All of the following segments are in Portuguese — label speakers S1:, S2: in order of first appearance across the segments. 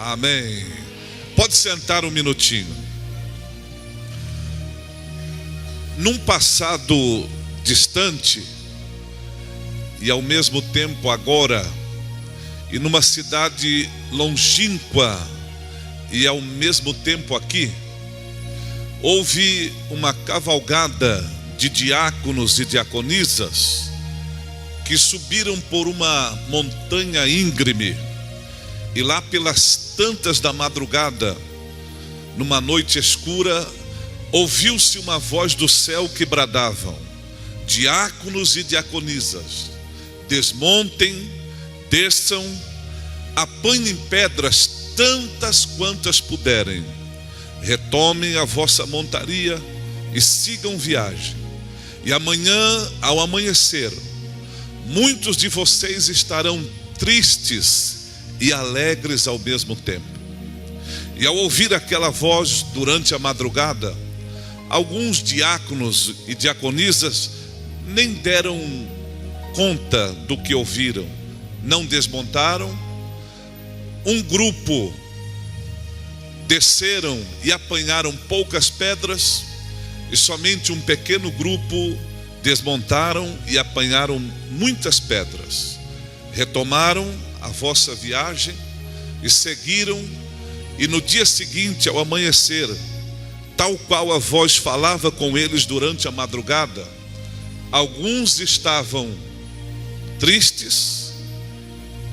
S1: Amém. Pode sentar um minutinho. Num passado distante e ao mesmo tempo agora, e numa cidade longínqua e ao mesmo tempo aqui, houve uma cavalgada de diáconos e diaconisas que subiram por uma montanha íngreme, e lá pelas tantas da madrugada, numa noite escura, ouviu-se uma voz do céu que bradavam: diáconos e diaconisas, desmontem, desçam, apanhem pedras tantas quantas puderem, retomem a vossa montaria e sigam viagem. E amanhã, ao amanhecer, muitos de vocês estarão tristes e alegres ao mesmo tempo. E ao ouvir aquela voz durante a madrugada, alguns diáconos e diaconisas nem deram conta do que ouviram, não desmontaram. Um grupo desceram e apanharam poucas pedras, e somente um pequeno grupo desmontaram e apanharam muitas pedras. Retomaram a vossa viagem e seguiram, e no dia seguinte, ao amanhecer, tal qual a voz falava com eles durante a madrugada, alguns estavam tristes,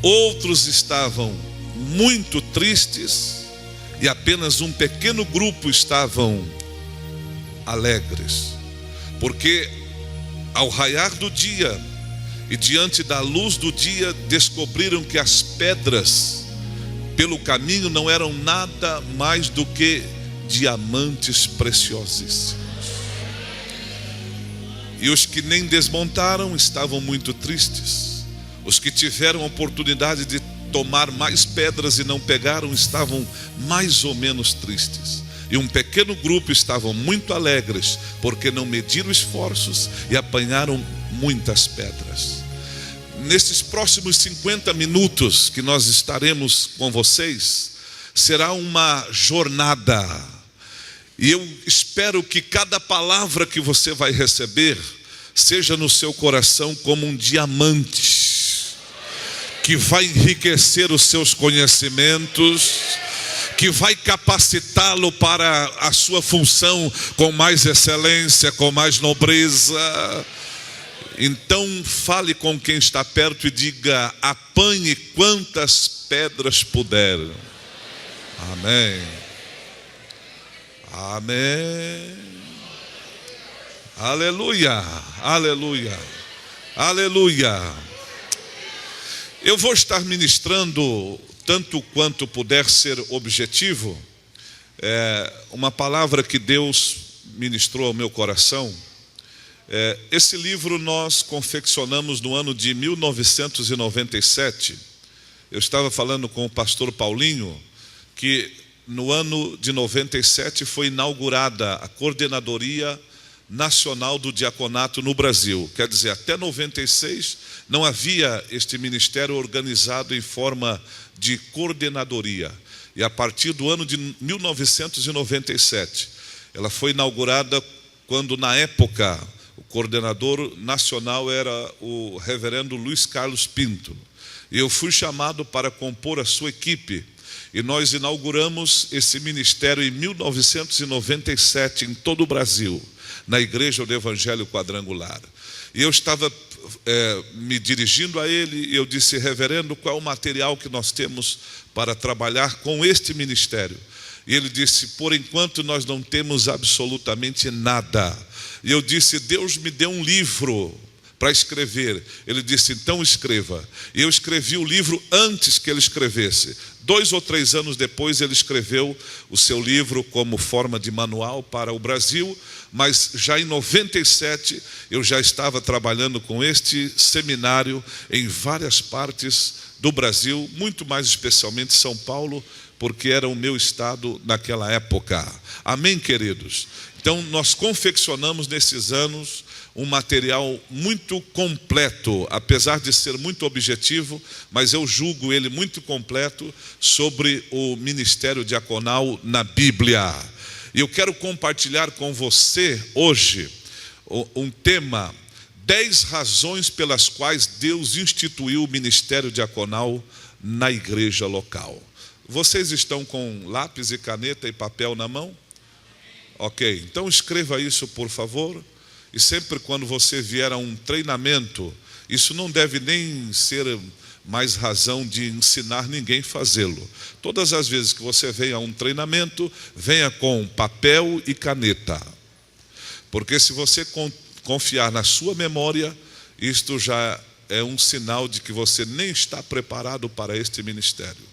S1: outros estavam muito tristes, e apenas um pequeno grupo estavam alegres, porque ao raiar do dia e diante da luz do dia, descobriram que as pedras pelo caminho não eram nada mais do que diamantes preciosíssimos. E os que nem desmontaram estavam muito tristes. Os que tiveram a oportunidade de tomar mais pedras e não pegaram estavam mais ou menos tristes. E um pequeno grupo estavam muito alegres, porque não mediram esforços e apanharam muitas pedras. Nesses próximos 50 minutos que nós estaremos com vocês, será uma jornada. E eu espero que cada palavra que você vai receber seja no seu coração como um diamante, que vai enriquecer os seus conhecimentos, que vai capacitá-lo para a sua função com mais excelência, com mais nobreza. Então fale com quem está perto e diga: apanhe quantas pedras puder. Amém. Amém. Aleluia. Aleluia. Aleluia. Eu vou estar ministrando, tanto quanto puder ser objetivo, uma palavra que Deus ministrou ao meu coração. Esse livro nós confeccionamos no ano de 1997. Eu estava falando com o pastor Paulinho que no ano de 97 foi inaugurada a Coordenadoria Nacional do Diaconato no Brasil. Quer dizer, até 96 não havia este ministério organizado em forma de coordenadoria. E a partir do ano de 1997, ela foi inaugurada quando, na época, o coordenador nacional era o reverendo Luiz Carlos Pinto. E eu fui chamado para compor a sua equipe. E nós inauguramos esse ministério em 1997 em todo o Brasil, na Igreja do Evangelho Quadrangular. E eu estava me dirigindo a ele, e eu disse: reverendo, qual é o material que nós temos para trabalhar com este ministério? E ele disse: por enquanto nós não temos absolutamente nada. E eu disse: Deus me deu um livro para escrever. Ele disse: então escreva. E eu escrevi o livro antes que ele escrevesse. 2 ou 3 anos depois ele escreveu o seu livro como forma de manual para o Brasil, mas já em 97 eu já estava trabalhando com este seminário em várias partes do Brasil, muito mais especialmente São Paulo, porque era o meu estado naquela época. Amém, queridos? Então nós confeccionamos nesses anos um material muito completo, apesar de ser muito objetivo, mas eu julgo ele muito completo sobre o ministério diaconal na Bíblia. E eu quero compartilhar com você hoje um tema: 10 razões pelas quais Deus instituiu o ministério diaconal na igreja local. Vocês estão com lápis e caneta e papel na mão? Ok, então escreva isso, por favor. E sempre quando você vier a um treinamento, isso não deve nem ser mais razão de ensinar ninguém a fazê-lo. Todas as vezes que você vem a um treinamento, venha com papel e caneta. Porque se você confiar na sua memória, isto já é um sinal de que você nem está preparado para este ministério.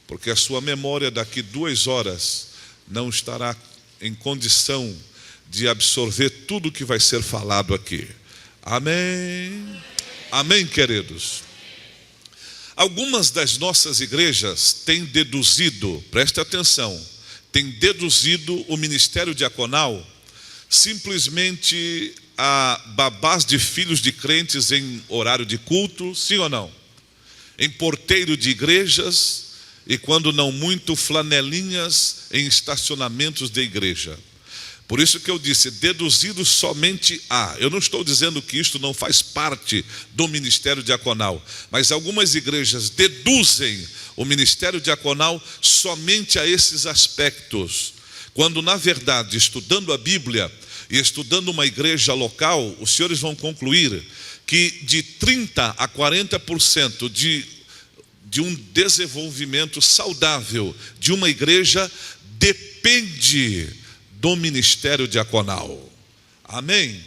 S1: Porque a sua memória daqui 2 horas não estará em condição de absorver tudo que vai ser falado aqui. Amém? Amém, queridos? Algumas das nossas igrejas têm deduzido, preste atenção, têm deduzido o ministério diaconal simplesmente a babás de filhos de crentes em horário de culto, sim ou não? Em porteiro de igrejas e, quando não muito, flanelinhas em estacionamentos de igreja. Por isso que eu disse, deduzido somente a. Eu não estou dizendo que isto não faz parte do ministério diaconal, mas algumas igrejas deduzem o ministério diaconal somente a esses aspectos, quando na verdade, estudando a Bíblia e estudando uma igreja local, os senhores vão concluir que de 30% a 40% de um desenvolvimento saudável de uma igreja depende do ministério diaconal. Amém?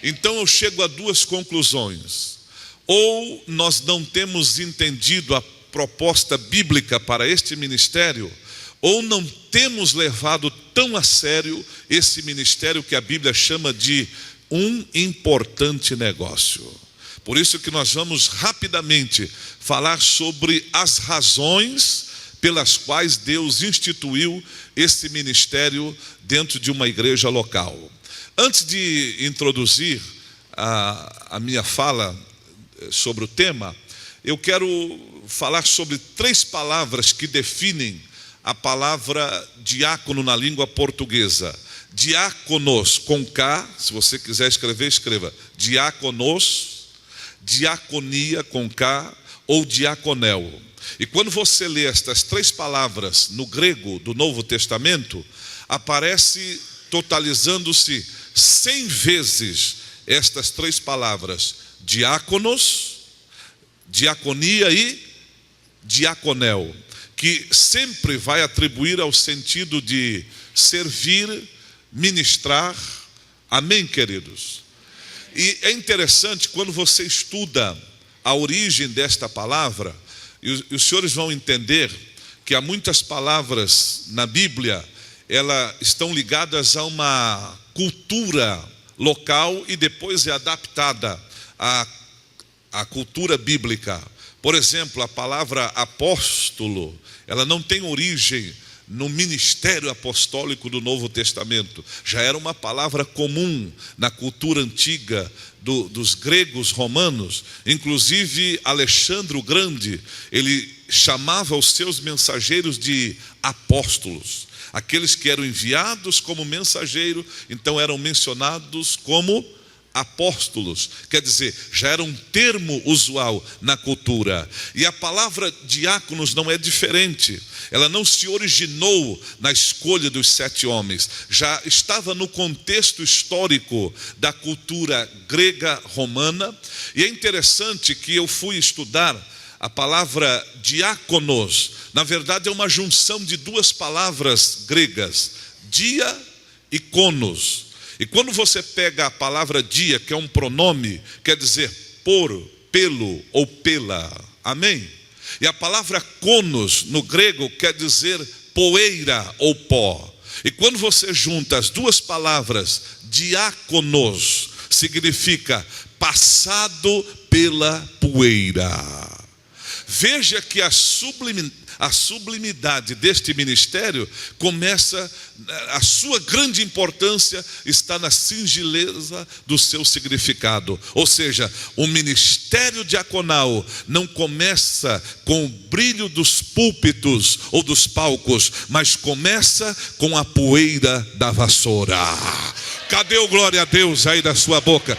S1: Então eu chego a 2 conclusões: ou nós não temos entendido a proposta bíblica para este ministério, ou não temos levado tão a sério esse ministério que a Bíblia chama de um importante negócio. Por isso que nós vamos rapidamente falar sobre as razões pelas quais Deus instituiu esse ministério dentro de uma igreja local. Antes de introduzir a minha fala sobre o tema, eu quero falar sobre 3 palavras que definem a palavra diácono na língua portuguesa. Diáconos com K, se você quiser escrever, escreva diáconos, diaconia com K ou diaconel. E quando você lê estas 3 palavras no grego do Novo Testamento, aparece totalizando-se 100 vezes estas 3 palavras: diáconos, diaconia e diaconel, que sempre vai atribuir ao sentido de servir, ministrar. Amém, queridos? E é interessante quando você estuda a origem desta palavra, e os senhores vão entender que há muitas palavras na Bíblia, elas estão ligadas a uma cultura local e depois é adaptada à cultura bíblica. Por exemplo, a palavra apóstolo, ela não tem origem no ministério apostólico do Novo Testamento. Já era uma palavra comum na cultura antiga dos gregos romanos. Inclusive Alexandre o Grande, ele chamava os seus mensageiros de apóstolos. Aqueles que eram enviados como mensageiro, então eram mencionados como apóstolos. Quer dizer, já era um termo usual na cultura. E a palavra diáconos não é diferente. Ela não se originou na escolha dos 7 homens. Já estava no contexto histórico da cultura grega romana. E é interessante que eu fui estudar a palavra diáconos. Na verdade é uma junção de 2 palavras gregas, dia e konos. E quando você pega a palavra dia, que é um pronome, quer dizer por, pelo ou pela. Amém? E a palavra konos no grego quer dizer poeira ou pó. E quando você junta as 2 palavras, diáconos, significa passado pela poeira. Veja que a a sublimidade deste ministério começa, a sua grande importância está na singeleza do seu significado. Ou seja, o ministério diaconal não começa com o brilho dos púlpitos ou dos palcos, mas começa com a poeira da vassoura. Cadê o glória a Deus aí da sua boca?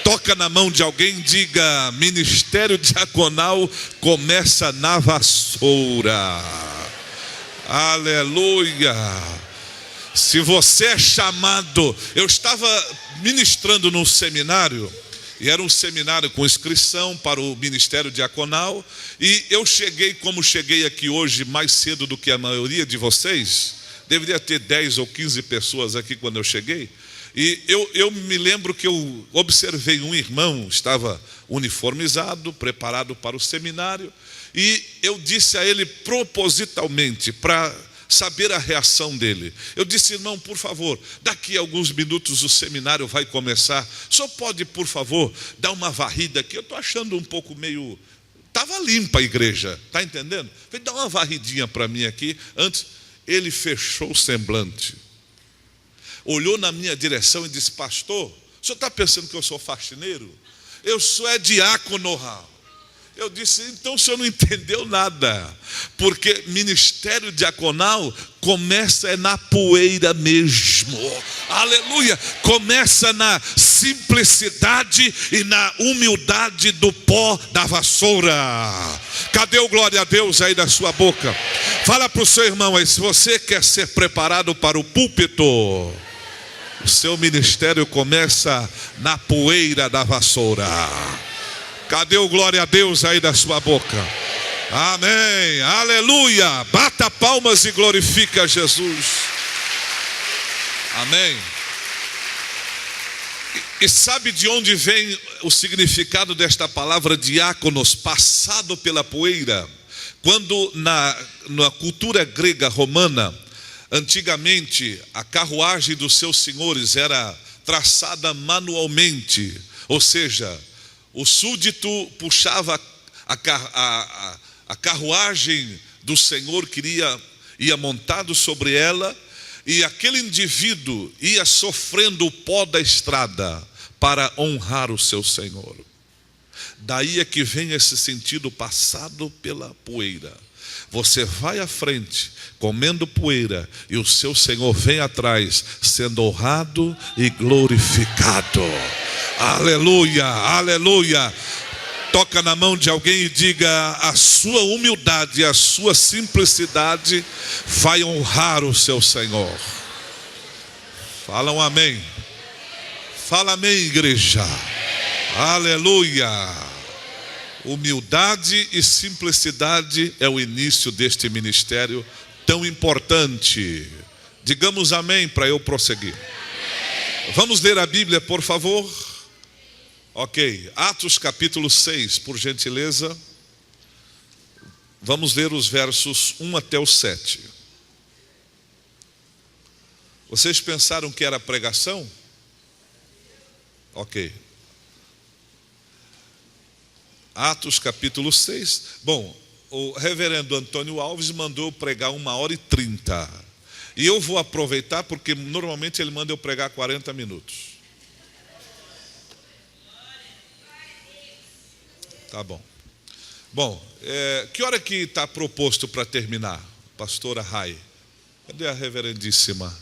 S1: Toca na mão de alguém e diga: ministério diaconal começa na vassoura. Aleluia. Se você é chamado, eu estava ministrando num seminário, e era um seminário com inscrição para o ministério diaconal, e eu cheguei, como cheguei aqui hoje mais cedo do que a maioria de vocês, deveria ter 10 ou 15 pessoas aqui quando eu cheguei. E eu me lembro que eu observei um irmão, estava uniformizado, preparado para o seminário, e eu disse a ele propositalmente, para saber a reação dele, eu disse: irmão, por favor, daqui a alguns minutos o seminário vai começar, só pode, por favor, dar uma varrida aqui, eu estou achando um pouco meio... Estava limpa a igreja, está entendendo? Falei: dá uma varridinha para mim aqui, antes. Ele fechou o semblante, olhou na minha direção e disse: pastor, o senhor está pensando que eu sou faxineiro? Eu sou diácono. Eu disse: então o senhor não entendeu nada, porque ministério diaconal começa na poeira mesmo. Aleluia. Começa na simplicidade e na humildade do pó da vassoura. Cadê o glória a Deus aí da sua boca? Fala para o seu irmão aí: se você quer ser preparado para o púlpito, o seu ministério começa na poeira da vassoura. Cadê o glória a Deus aí da sua boca? Amém, aleluia. Bata palmas e glorifica Jesus. Amém. E sabe de onde vem o significado desta palavra diáconos, passado pela poeira? Quando na cultura grega romana, antigamente a carruagem dos seus senhores era traçada manualmente, ou seja, o súdito puxava a carruagem do senhor que ia montado sobre ela, e aquele indivíduo ia sofrendo o pó da estrada para honrar o seu senhor. Daí é que vem esse sentido, passado pela poeira. Você vai à frente comendo poeira, e o seu senhor vem atrás sendo honrado e glorificado. Aleluia, aleluia. Toca na mão de alguém e diga: a sua humildade, a sua simplicidade vai honrar o seu Senhor. Fala um amém. Fala amém, igreja. Aleluia. Humildade e simplicidade é o início deste ministério tão importante. Digamos amém para eu prosseguir. Vamos ler a Bíblia, por favor. Ok, Atos capítulo 6, por gentileza. Vamos ler os versos 1 até o 7. Vocês pensaram que era pregação? Ok. Atos capítulo 6. Bom, o reverendo Antônio Alves mandou eu pregar 1h30. E eu vou aproveitar, porque normalmente ele manda eu pregar 40 minutos. Tá bom. Bom, que hora que está proposto para terminar, pastora Rai? Cadê a reverendíssima?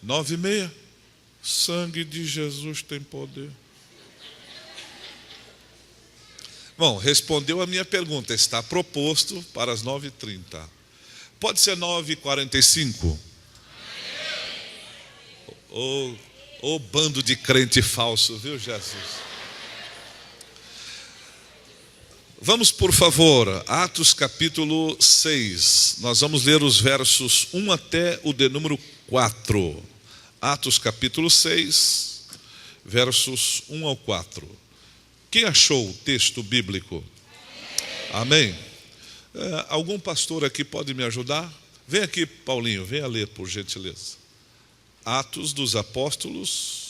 S1: 9h30? Sangue de Jesus tem poder. Bom, respondeu a minha pergunta, está proposto para as 9h30. Pode ser 9h45? Ô bando de crente falso, viu, Jesus? Vamos, por favor, Atos capítulo 6. Nós vamos ler os versos 1 até o de número 4. Atos capítulo 6, versos 1 ao 4. Quem achou o texto bíblico? Amém? Algum pastor aqui pode me ajudar? Vem aqui, Paulinho, venha ler, por gentileza. Atos dos Apóstolos.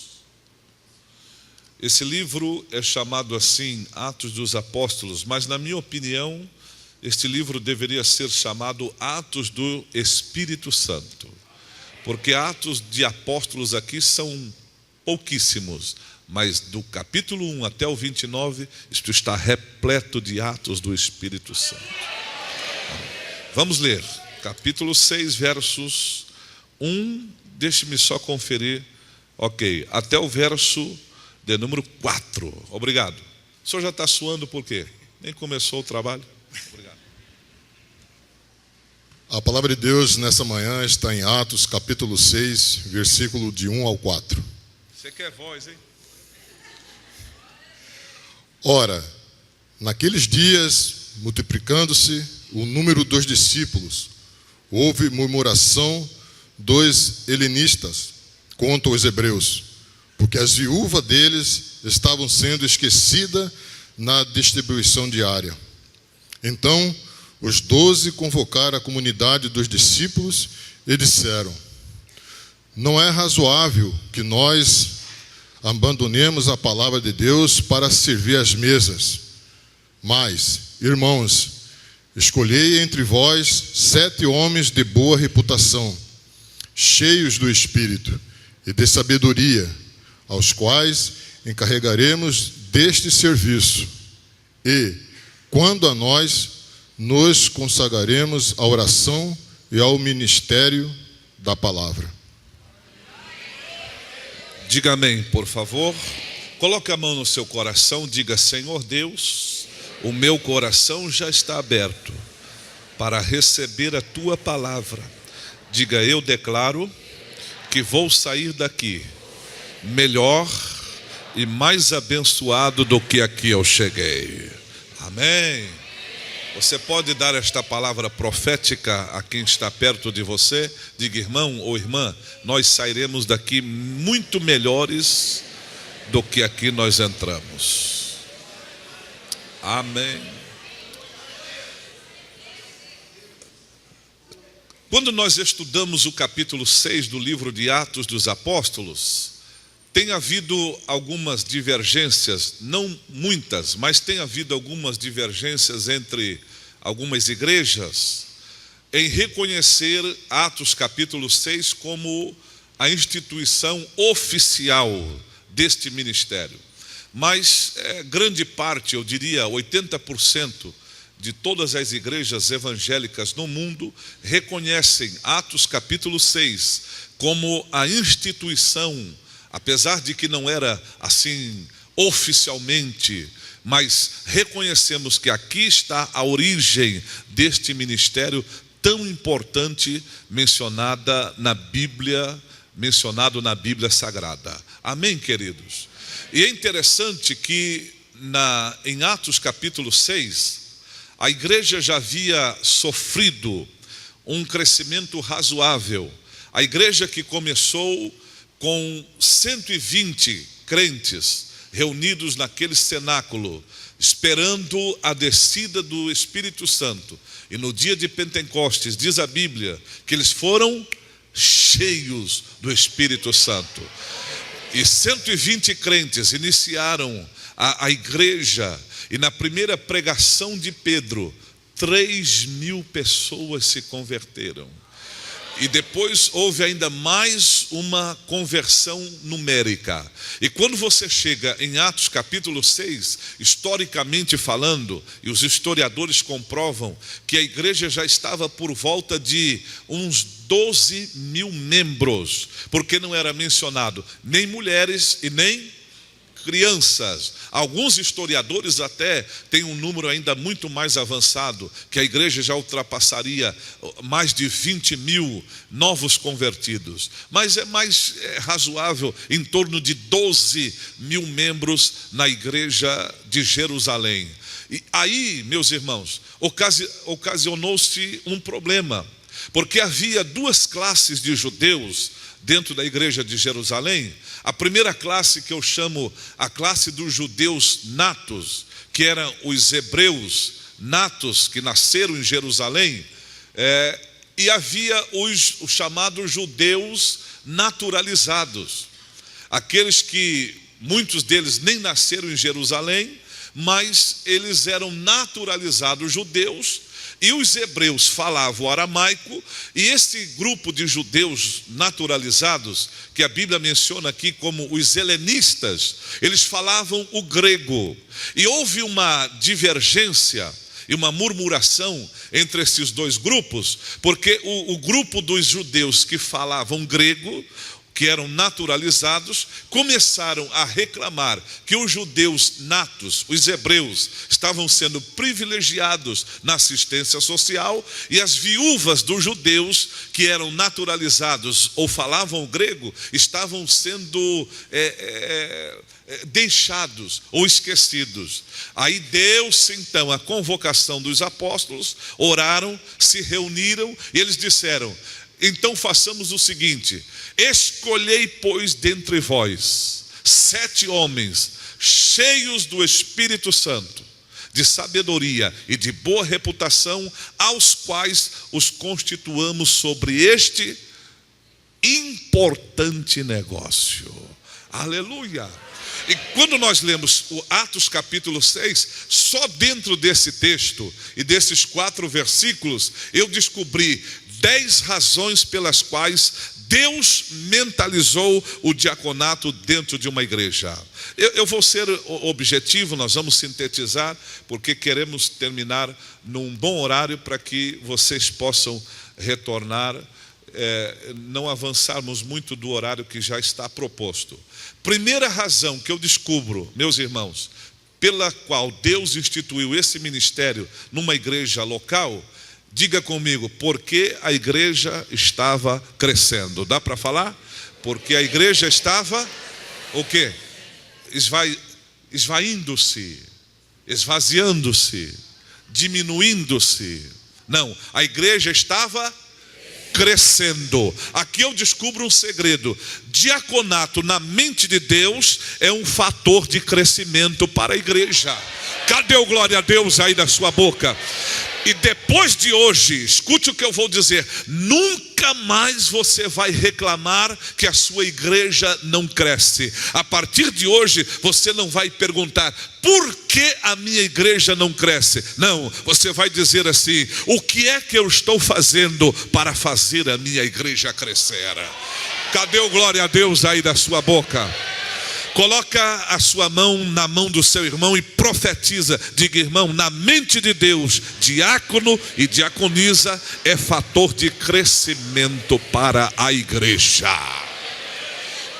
S1: Esse livro é chamado assim, Atos dos Apóstolos, mas na minha opinião, este livro deveria ser chamado Atos do Espírito Santo, porque Atos de Apóstolos aqui são pouquíssimos, mas do capítulo 1 até o 29, isto está repleto de atos do Espírito Santo. Vamos ler, capítulo 6, versos 1, deixe-me só conferir, ok, até o verso de número 4, obrigado. O senhor já está suando por quê? Nem começou o trabalho? Obrigado.
S2: A palavra de Deus nessa manhã está em Atos, capítulo 6, versículo de 1 ao 4.
S1: Você quer voz, hein?
S2: Ora, naqueles dias, multiplicando-se o número dos discípulos, houve murmuração dos helenistas contra os hebreus, porque as viúvas deles estavam sendo esquecidas na distribuição diária. Então, os 12 convocaram a comunidade dos discípulos e disseram: não é razoável que nós abandonemos a palavra de Deus para servir às mesas. Mas, irmãos, escolhei entre vós 7 homens de boa reputação, cheios do Espírito e de sabedoria, aos quais encarregaremos deste serviço. E, quando a nós, nos consagraremos à oração e ao ministério da palavra.
S1: Diga amém, por favor. Coloque a mão no seu coração, diga: Senhor Deus, o meu coração já está aberto para receber a tua palavra. Diga: eu declaro que vou sair daqui melhor e mais abençoado do que aqui eu cheguei. Amém. Você pode dar esta palavra profética a quem está perto de você? Diga: irmão ou irmã, nós sairemos daqui muito melhores do que aqui nós entramos. Amém. Quando nós estudamos o capítulo 6 do livro de Atos dos Apóstolos, tem havido algumas divergências, não muitas, mas tem havido algumas divergências entre algumas igrejas em reconhecer Atos capítulo 6 como a instituição oficial deste ministério. Mas grande parte, eu diria 80% de todas as igrejas evangélicas no mundo reconhecem Atos capítulo 6 como a instituição, apesar de que não era assim oficialmente, mas reconhecemos que aqui está a origem deste ministério tão importante mencionado na Bíblia Sagrada. Amém, queridos? E é interessante que em Atos capítulo 6, a igreja já havia sofrido um crescimento razoável. A igreja que começou com 120 crentes reunidos naquele cenáculo, esperando a descida do Espírito Santo. E no dia de Pentecostes, diz a Bíblia, que eles foram cheios do Espírito Santo. E 120 crentes iniciaram a igreja, e na primeira pregação de Pedro, 3.000 pessoas se converteram. E depois houve ainda mais uma conversão numérica. E quando você chega em Atos capítulo 6, historicamente falando, e os historiadores comprovam que a igreja já estava por volta de uns 12.000 membros, porque não era mencionado nem mulheres e nem crianças. Alguns historiadores até têm um número ainda muito mais avançado, que a igreja já ultrapassaria mais de 20.000 novos convertidos. Mas é mais razoável, em torno de 12.000 membros na igreja de Jerusalém. E aí, meus irmãos, ocasionou-se um problema, porque havia 2 classes de judeus dentro da igreja de Jerusalém. A primeira classe, que eu chamo a classe dos judeus natos, que eram os hebreus natos que nasceram em Jerusalém, e havia os chamados judeus naturalizados, aqueles que muitos deles nem nasceram em Jerusalém, mas eles eram naturalizados judeus E os hebreus falavam aramaico, e esse grupo de judeus naturalizados, que a Bíblia menciona aqui como os helenistas, eles falavam o grego. E houve uma divergência e uma murmuração entre esses dois grupos, porque o grupo dos judeus que falavam grego, que eram naturalizados, começaram a reclamar que os judeus natos, os hebreus, estavam sendo privilegiados na assistência social, e as viúvas dos judeus que eram naturalizados ou falavam grego estavam sendo deixados ou esquecidos. Aí deu-se então a convocação dos apóstolos, oraram, se reuniram e eles disseram: então façamos o seguinte: escolhei, pois, dentre vós 7 homens cheios do Espírito Santo, de sabedoria e de boa reputação, aos quais os constituamos sobre este importante negócio. Aleluia! E quando nós lemos o Atos capítulo 6, só dentro desse texto e desses 4 versículos, eu descobri 10 razões pelas quais Deus mentalizou o diaconato dentro de uma igreja. Eu vou ser objetivo, nós vamos sintetizar, porque queremos terminar num bom horário para que vocês possam retornar, não avançarmos muito do horário que já está proposto. Primeira razão que eu descubro, meus irmãos, pela qual Deus instituiu esse ministério numa igreja local, diga comigo: porque a igreja estava crescendo. Dá para falar? Porque a igreja estava o quê? Esvaindo-se, esvaziando-se, diminuindo-se. Não, a igreja estava crescendo. Aqui eu descubro um segredo: diaconato na mente de Deus é um fator de crescimento para a igreja. Cadê o glória a Deus aí da sua boca? E depois de hoje, escute o que eu vou dizer: nunca mais você vai reclamar que a sua igreja não cresce. A partir de hoje, você não vai perguntar: por que a minha igreja não cresce? Não, você vai dizer assim: o que é que eu estou fazendo para fazer a minha igreja crescer? Cadê o glória a Deus aí da sua boca? Coloca a sua mão na mão do seu irmão e profetiza. Diga: irmão, na mente de Deus, diácono e diaconisa é fator de crescimento para a igreja.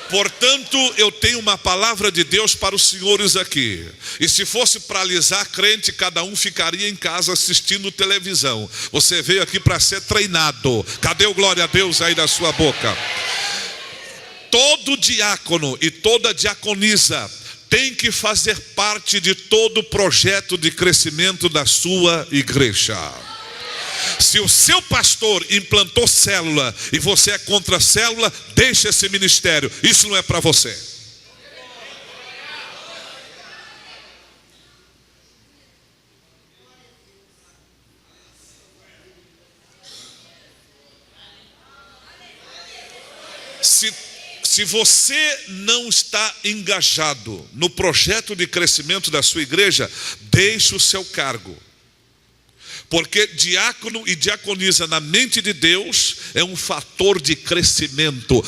S1: Portanto, eu tenho uma palavra de Deus para os senhores aqui. E se fosse para alisar crente, cada um ficaria em casa assistindo televisão. Você veio aqui para ser treinado. Cadê o glória a Deus aí da sua boca? Todo diácono e toda diaconisa tem que fazer parte de todo o projeto de crescimento da sua igreja. Se o seu pastor implantou célula e você é contra a célula, deixe esse ministério. Isso não é para você. Se você não está engajado no projeto de crescimento da sua igreja, deixe o seu cargo. Porque diácono e diaconisa na mente de Deus é um fator de crescimento.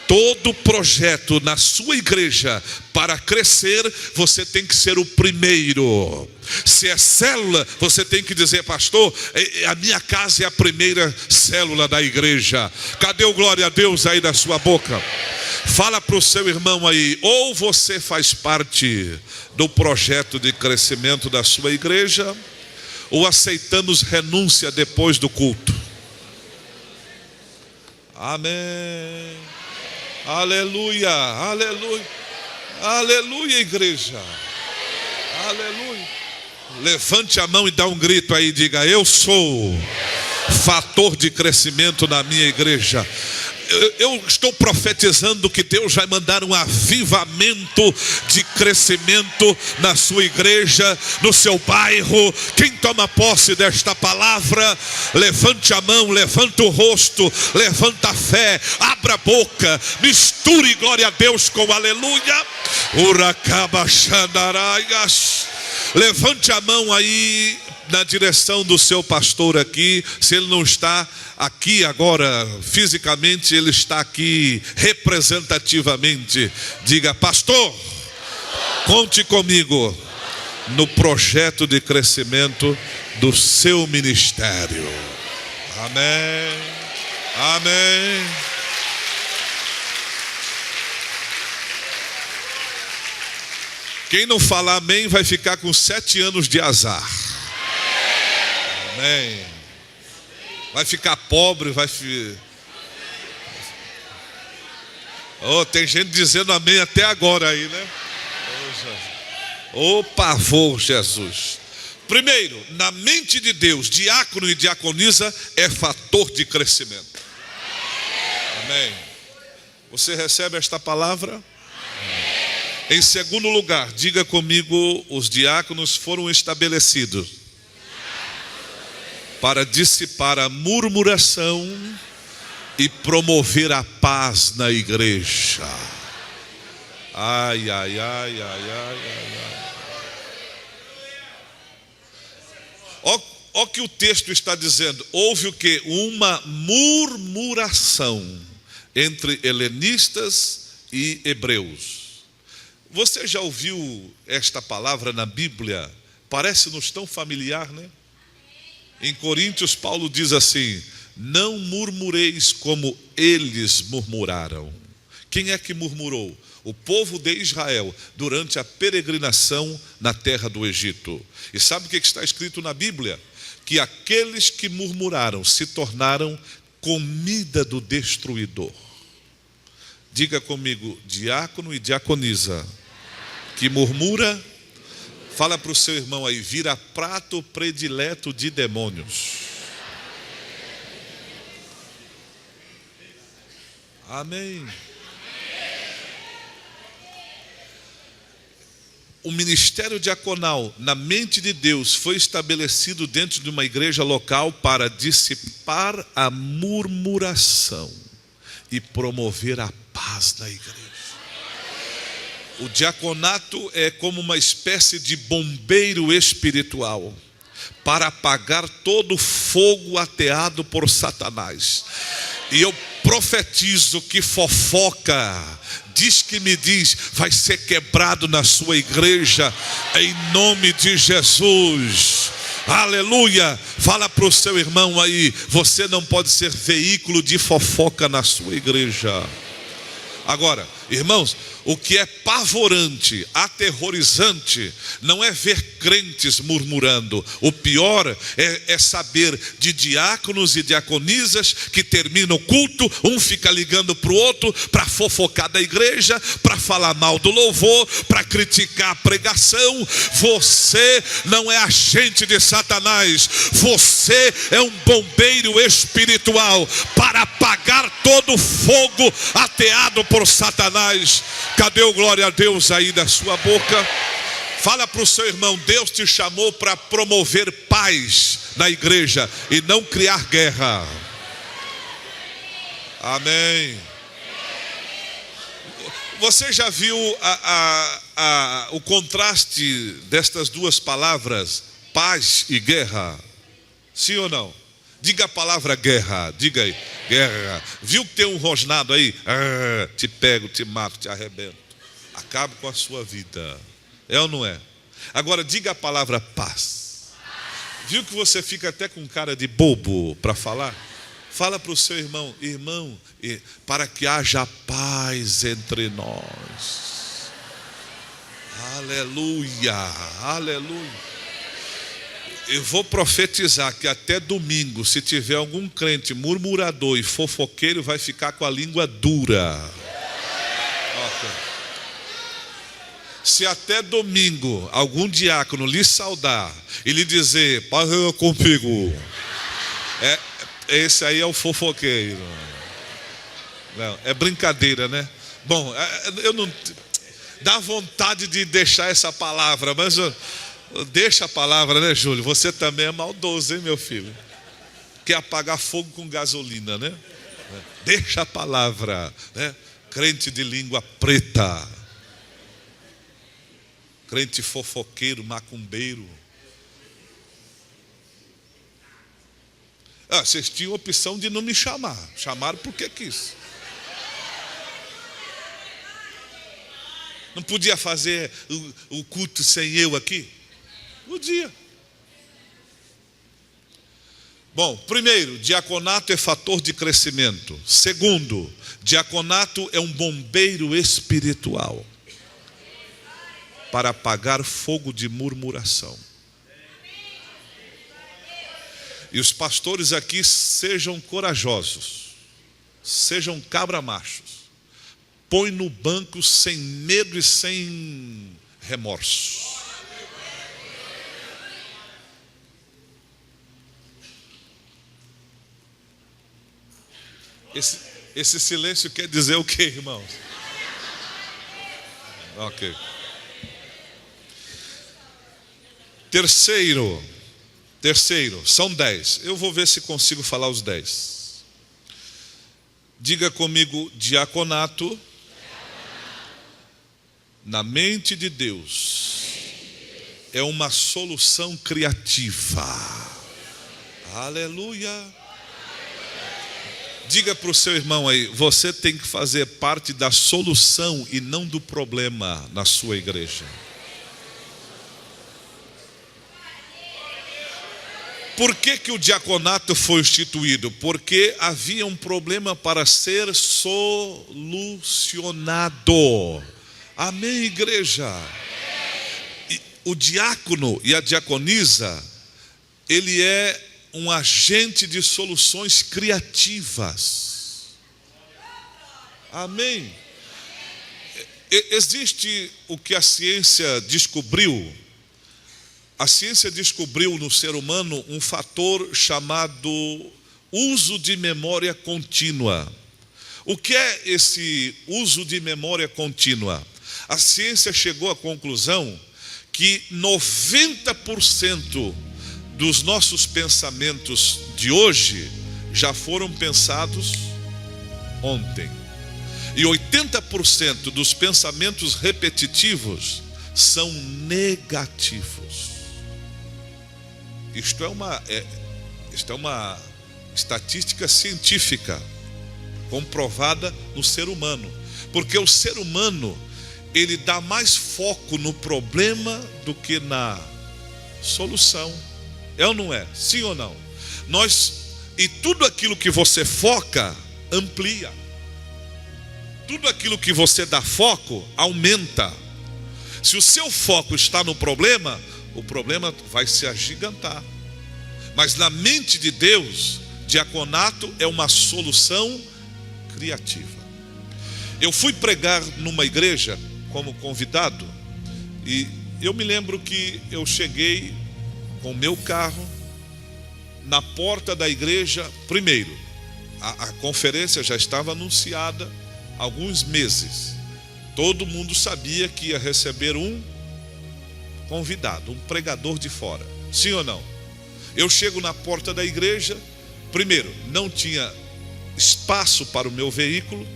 S1: Todo projeto na sua igreja, para crescer, você tem que ser o primeiro. Se é célula, você tem que dizer: pastor, a minha casa é a primeira célula da igreja. Cadê o glória a Deus aí da sua boca? Fala para o seu irmão aí: ou você faz parte do projeto de crescimento da sua igreja, ou aceitamos renúncia depois do culto. Amém. Aleluia, aleluia, aleluia, igreja, aleluia. Levante a mão e dá um grito aí, diga: eu sou fator de crescimento na minha igreja. Eu estou profetizando que Deus vai mandar um avivamento de crescimento na sua igreja, no seu bairro. Quem toma posse desta palavra, levante a mão, levanta o rosto, levanta a fé, abra a boca, misture glória a Deus com aleluia. Uracaba xandaraias. Levante a mão aí, na direção do seu pastor aqui. Se ele não está aqui agora fisicamente, ele está aqui representativamente. Diga: pastor, conte comigo no projeto de crescimento do seu ministério. Amém. Amém. Quem não falar amém vai ficar com 7 anos de azar. Amém. Vai ficar pobre, Oh, tem gente dizendo amém até agora aí, né? Ô pavor, Jesus. Primeiro, na mente de Deus, diácono e diaconisa é fator de crescimento. Amém. Você recebe esta palavra? Em segundo lugar, diga comigo: os diáconos foram estabelecidos para dissipar a murmuração e promover a paz na igreja. Ai, ai, ai, ai, ai, ai. Ó que o texto está dizendo: houve o que? Uma murmuração entre helenistas e hebreus. Você já ouviu esta palavra na Bíblia? Parece-nos tão familiar, né? Em Coríntios, Paulo diz assim: não murmureis como eles murmuraram. Quem é que murmurou? O povo de Israel, durante a peregrinação na terra do Egito. E sabe o que está escrito na Bíblia? Que aqueles que murmuraram se tornaram comida do destruidor. Diga comigo: diácono e diaconisa que murmura, fala para o seu irmão aí, vira prato predileto de demônios. Amém. O ministério diaconal, na mente de Deus, foi estabelecido dentro de uma igreja local para dissipar a murmuração e promover a paz na igreja. O diaconato é como uma espécie de bombeiro espiritual para apagar todo o fogo ateado por Satanás. E eu profetizo que fofoca, diz que me diz, vai ser quebrado na sua igreja, em nome de Jesus. Aleluia. Fala para o seu irmão aí: você não pode ser veículo de fofoca na sua igreja. Agora, irmãos, o que é pavorante, aterrorizante, não é ver crentes murmurando. O pior é saber de diáconos e diaconisas que terminam o culto, um fica ligando para o outro para fofocar da igreja, para falar mal do louvor, para criticar a pregação. Você não é agente de Satanás, você é um bombeiro espiritual para apagar todo o fogo ateado por Satanás. Cadê o glória a Deus aí da sua boca? Fala para o seu irmão: Deus te chamou para promover paz na igreja e não criar guerra. Amém. Você já viu o contraste destas duas palavras, paz e guerra? Sim ou não? Diga a palavra guerra, diga aí, guerra. Viu que tem um rosnado aí? Te pego, te mato, te arrebento. Acabo com a sua vida. É ou não é? Agora diga a palavra paz. Viu que você fica até com cara de bobo para falar? Fala para o seu irmão: irmão, para que haja paz entre nós. Aleluia, aleluia. Eu vou profetizar que até domingo, se tiver algum crente murmurador e fofoqueiro, vai ficar com a língua dura. Okay. Se até domingo algum diácono lhe saudar e lhe dizer: paz contigo, esse aí é o fofoqueiro. Não, é brincadeira, né? Bom, eu não dá vontade de deixar essa palavra, mas deixa a palavra, né, Júlio? Você também é maldoso, hein, meu filho? Quer apagar fogo com gasolina, né? Deixa a palavra, né? Crente de língua preta, crente fofoqueiro, macumbeiro. Vocês tinham a opção de não me chamar. Chamaram porque quis. Não podia fazer o culto sem eu aqui? Podia. Bom, primeiro, diaconato é fator de crescimento. Segundo, diaconato é um bombeiro espiritual para apagar fogo de murmuração. E os pastores aqui sejam corajosos, sejam cabra-machos. Põe no banco sem medo e sem remorso. Esse silêncio quer dizer o quê, irmãos? Ok. Terceiro, são 10. Eu vou ver se consigo falar os 10. Diga comigo, diaconato, na mente de Deus, é uma solução criativa. Aleluia. Diga para o seu irmão aí, você tem que fazer parte da solução e não do problema na sua igreja. Por que o diaconato foi instituído? Porque havia um problema para ser solucionado. Amém, igreja? E o diácono e a diaconisa, ele é um agente de soluções criativas. Amém? Existe o que a ciência descobriu. A ciência descobriu no ser humano um fator chamado uso de memória contínua. O que é esse uso de memória contínua? A ciência chegou à conclusão que 90% dos nossos pensamentos de hoje já foram pensados ontem. E 80% dos pensamentos repetitivos são negativos. Isto é uma estatística científica comprovada no ser humano. Porque o ser humano, ele dá mais foco no problema do que na solução. É ou não é? Sim ou não? E tudo aquilo que você foca, amplia. Tudo aquilo que você dá foco, aumenta. Se o seu foco está no problema, o problema vai se agigantar. Mas na mente de Deus, diaconato é uma solução criativa. Eu fui pregar numa igreja como convidado, e eu me lembro que eu cheguei com o meu carro na porta da igreja. Primeiro, a conferência já estava anunciada há alguns meses. Todo mundo sabia que ia receber um convidado, um pregador de fora. Sim ou não? Eu chego na porta da igreja. Primeiro, não tinha espaço para o meu veículo,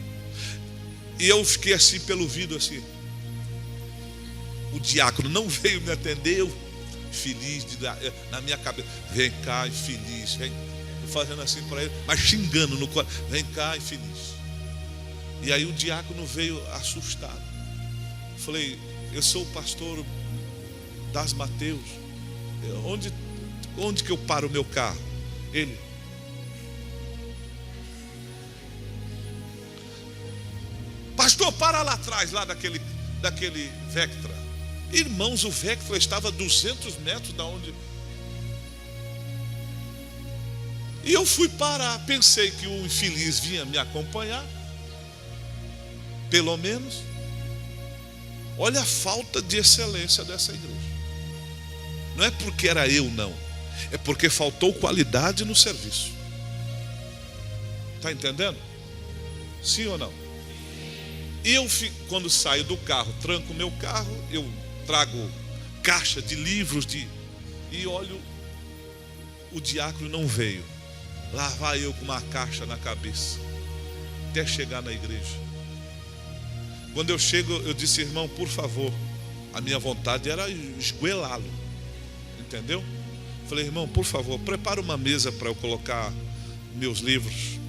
S1: e eu fiquei assim pelo vidro assim. O diácono não veio me atender, eu feliz, na minha cabeça, vem cá, infeliz, vem, fazendo assim para ele, mas xingando no coração, vem cá, infeliz. E aí o diácono veio assustado. Falei, eu sou o pastor das Mateus, onde que eu paro o meu carro? Ele, pastor, para lá atrás, lá daquele Vectra. Irmãos, o Vectra estava a 200 metros da onde... E eu fui parar, pensei que o infeliz vinha me acompanhar, pelo menos. Olha a falta de excelência dessa igreja. Não é porque era eu, não. É porque faltou qualidade no serviço. Está entendendo? Sim ou não? E eu, quando saio do carro, tranco o meu carro, eu trago caixa de livros, e olho, o diácono não veio. Lá vai eu com uma caixa na cabeça, até chegar na igreja. Quando eu chego, eu disse, irmão, por favor. A minha vontade era esgoelá-lo, entendeu? Falei, irmão, por favor, prepara uma mesa para eu colocar meus livros.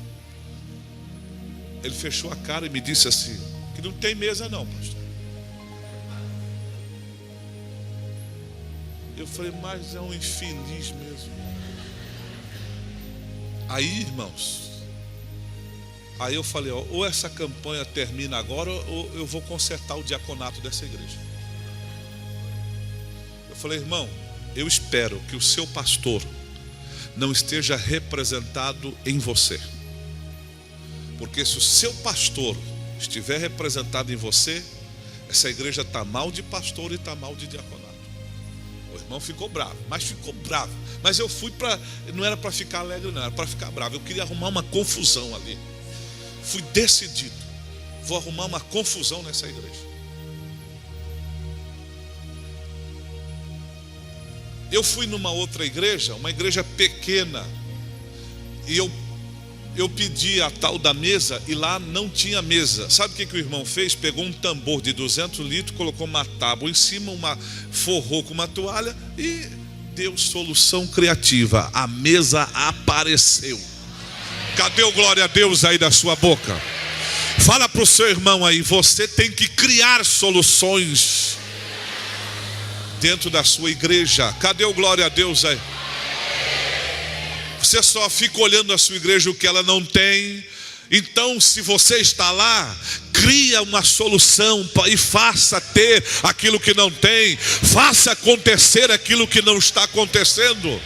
S1: Ele fechou a cara e me disse assim, que não tem mesa não, pastor. Eu falei, mas é um infeliz mesmo. Aí, irmãos, aí eu falei, ó, ou essa campanha termina agora, ou eu vou consertar o diaconato dessa igreja. Eu falei, irmão, eu espero que o seu pastor não esteja representado em você. Porque se o seu pastor estiver representado em você, essa igreja está mal de pastor e está mal de diaconato. O irmão ficou bravo, mas ficou bravo. Mas eu fui não era para ficar alegre, não, era para ficar bravo. Eu queria arrumar uma confusão ali. Fui decidido, vou arrumar uma confusão nessa igreja. Eu fui numa outra igreja, uma igreja pequena, e eu pedi a tal da mesa, e lá não tinha mesa. Sabe o que o irmão fez? Pegou um tambor de 200 litros, colocou uma tábua em cima, forrou com uma toalha e deu solução criativa. A mesa apareceu. Cadê o glória a Deus aí da sua boca? Fala para o seu irmão aí, você tem que criar soluções dentro da sua igreja. Cadê o glória a Deus aí? Você só fica olhando a sua igreja o que ela não tem. Então, se você está lá, cria uma solução e faça ter aquilo que não tem. Faça acontecer aquilo que não está acontecendo.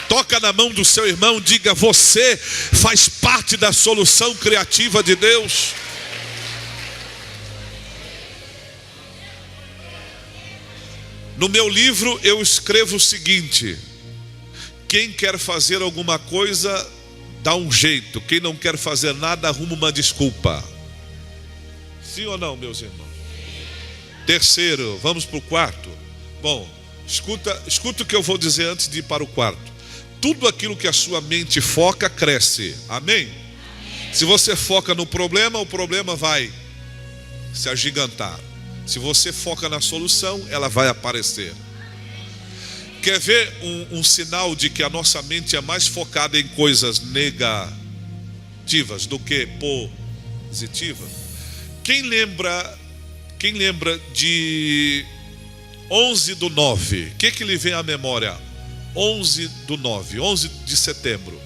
S1: Toca na mão do seu irmão, diga, você faz parte da solução criativa de Deus. No meu livro eu escrevo o seguinte: quem quer fazer alguma coisa, dá um jeito. Quem não quer fazer nada, arruma uma desculpa. Sim ou não, meus irmãos? Terceiro, vamos para o quarto. Bom, escuta o que eu vou dizer antes de ir para o quarto. Tudo aquilo que a sua mente foca, cresce. Amém? Se você foca no problema, o problema vai se agigantar. Se você foca na solução, ela vai aparecer. Quer ver um sinal de que a nossa mente é mais focada em coisas negativas do que positivas? Quem lembra de 11/9? O que lhe vem à memória? 11/9, 11 de setembro.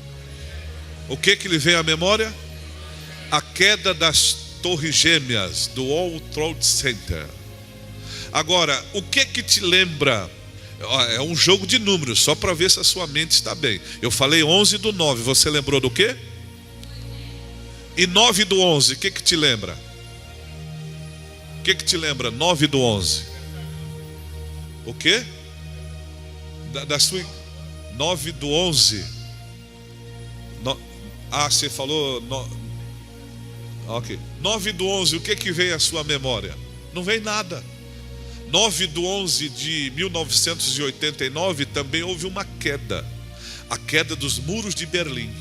S1: O que lhe vem à memória? A queda das Torres Gêmeas do World Trade Center. Agora, o que te lembra? É um jogo de números, só para ver se a sua mente está bem. Eu falei 11/9, você lembrou do quê? E 9/11, o que te lembra? O que te lembra 9/11? O quê? Da sua 9/11. Você falou ok. 9/11, o que vem à sua memória? Não vem nada. 9/11 de 1989 também houve uma queda. A queda dos muros de Berlim.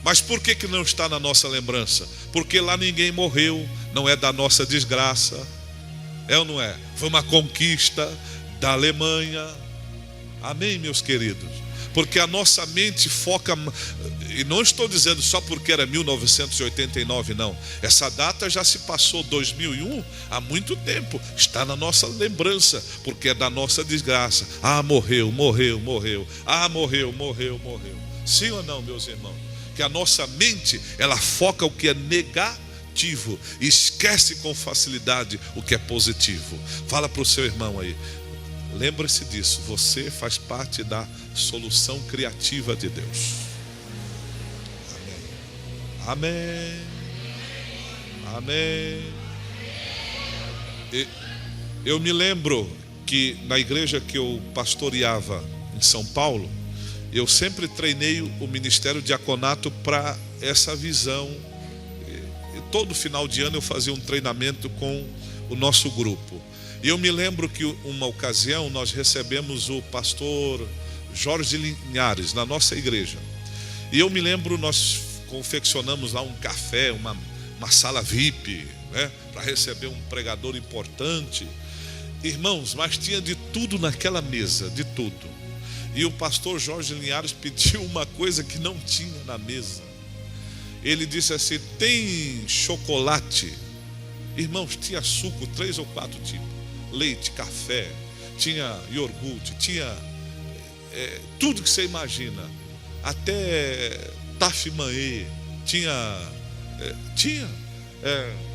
S1: Mas por que não está na nossa lembrança? Porque lá ninguém morreu, não é da nossa desgraça. É ou não é? Foi uma conquista da Alemanha. Amém, meus queridos? Porque a nossa mente foca, e não estou dizendo só porque era 1989, não. Essa data já se passou, 2001, há muito tempo. Está na nossa lembrança, porque é da nossa desgraça. Morreu. Morreu. Sim ou não, meus irmãos? Que a nossa mente, ela foca o que é negativo e esquece com facilidade o que é positivo. Fala para o seu irmão aí. Lembre-se disso, você faz parte da solução criativa de Deus. Amém. Eu me lembro que na igreja que eu pastoreava em São Paulo, eu sempre treinei o ministério diaconato para essa visão. E todo final de ano eu fazia um treinamento com o nosso grupo. E eu me lembro que uma ocasião nós recebemos o pastor Jorge Linhares na nossa igreja. E eu me lembro, nós confeccionamos lá um café, uma sala VIP, né, para receber um pregador importante. Irmãos, mas tinha de tudo naquela mesa, de tudo. E o pastor Jorge Linhares pediu uma coisa que não tinha na mesa. Ele disse assim: tem chocolate? Irmãos, tinha suco, 3 ou 4 tipos. Leite, café, tinha iogurte, tinha tudo que você imagina. Até tafimanê, tinha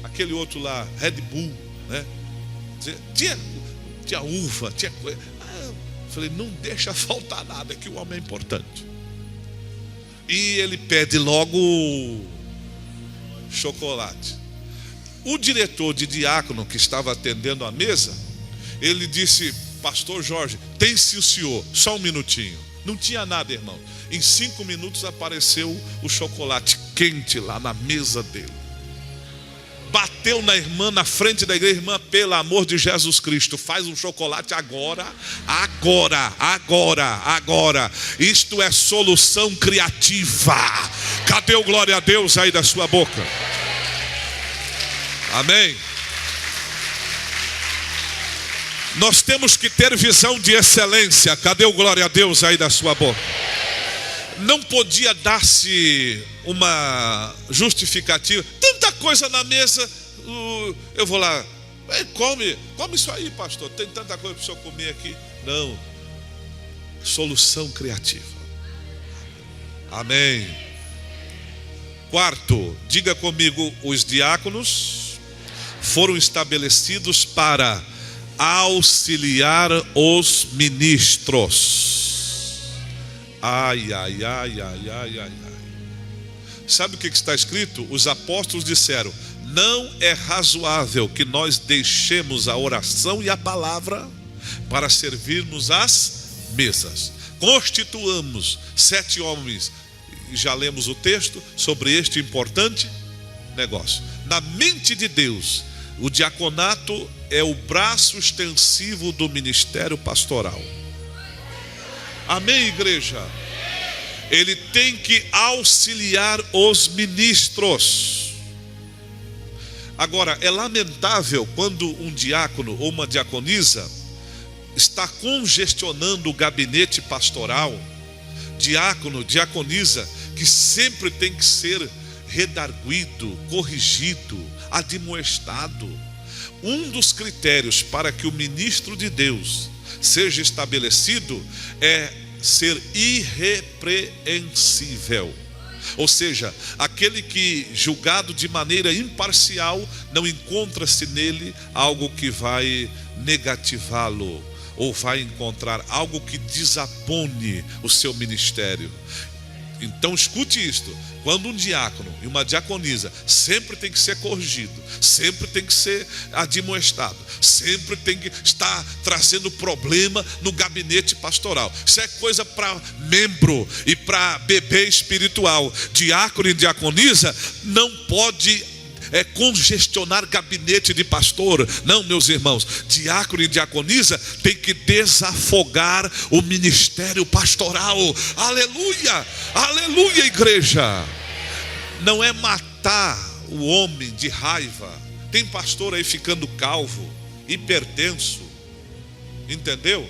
S1: aquele outro lá, Red Bull, né? Tinha uva, tinha coisa. Falei, não deixa faltar nada, que o homem é importante. E ele pede logo chocolate. O diretor de diácono que estava atendendo a mesa, ele disse: pastor Jorge, tem sim o senhor, só um minutinho. Não tinha nada, irmão. Em 5 minutos apareceu o chocolate quente lá na mesa dele. Bateu na irmã na frente da igreja: irmã, pelo amor de Jesus Cristo, faz um chocolate agora. Isto é solução criativa. Cadê o glória a Deus aí da sua boca? Amém. Nós temos que ter visão de excelência. Cadê o glória a Deus aí da sua boca? Não podia dar-se uma justificativa. Tanta coisa na mesa, eu vou lá, come isso aí, pastor. Tem tanta coisa para o senhor comer aqui. Não. Solução criativa. Amém. Quarto, diga comigo: os diáconos foram estabelecidos para auxiliar os ministros. Ai. Sabe o que está escrito? Os apóstolos disseram: não é razoável que nós deixemos a oração e a palavra para servirmos as mesas. Constituamos 7 homens, e já lemos o texto sobre este importante negócio. Na mente de Deus, o diaconato é o braço extensivo do ministério pastoral. Amém, igreja? Ele tem que auxiliar os ministros. Agora, é lamentável quando um diácono ou uma diaconisa está congestionando o gabinete pastoral. Diácono, diaconisa, que sempre tem que ser redarguido, corrigido, admoestado. Um dos critérios para que o ministro de Deus seja estabelecido é ser irrepreensível. Ou seja, aquele que, julgado de maneira imparcial, não encontra-se nele algo que vai negativá-lo, ou vai encontrar algo que desabone o seu ministério. Então escute isto: quando um diácono e uma diaconisa sempre tem que ser corrigido, sempre tem que ser admoestado, sempre tem que estar trazendo problema no gabinete pastoral. Isso é coisa para membro e para bebê espiritual. Diácono e diaconisa não pode congestionar gabinete de pastor. Não, meus irmãos, diácono e diaconisa tem que desafogar o ministério pastoral. Aleluia, aleluia, igreja. Não é matar o homem de raiva. Tem pastor aí ficando calvo, hipertenso, entendeu?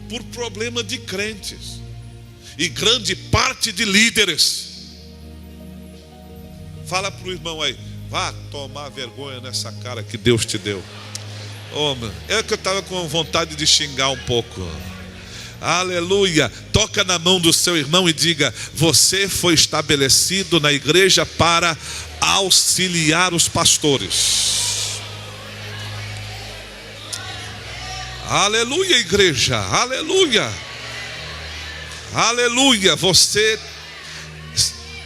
S1: Por problema de crentes. E grande parte de líderes. Fala para o irmão aí: vá tomar vergonha nessa cara que Deus te deu. Oh, é que eu estava com vontade de xingar um pouco. Aleluia. Toca na mão do seu irmão e diga: você foi estabelecido na igreja para auxiliar os pastores. Aleluia, igreja. Aleluia. Aleluia.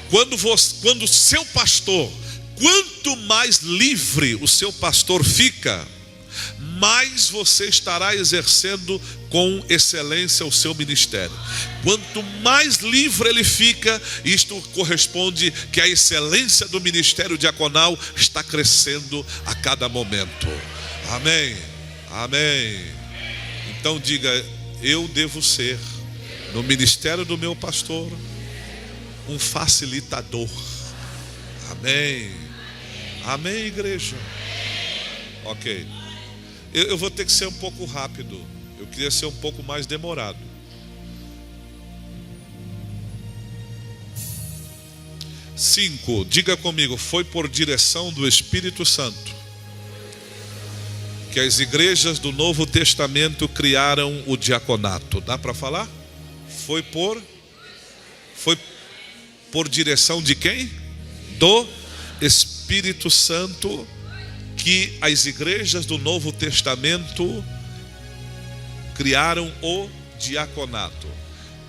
S1: Quando o seu pastor, quanto mais livre o seu pastor fica, mais você estará exercendo com excelência o seu ministério. Quanto mais livre ele fica, isto corresponde que a excelência do ministério diaconal está crescendo a cada momento. Amém, amém. Então diga: eu devo ser, no ministério do meu pastor, um facilitador. Amém. Amém, igreja. Ok. Eu vou ter que ser um pouco rápido. Eu queria ser um pouco mais demorado. Cinco, diga comigo, foi por direção do Espírito Santo que as igrejas do Novo Testamento criaram o diaconato. Dá para falar? Foi por direção de quem? Do Espírito Santo que as igrejas do Novo Testamento criaram o diaconato.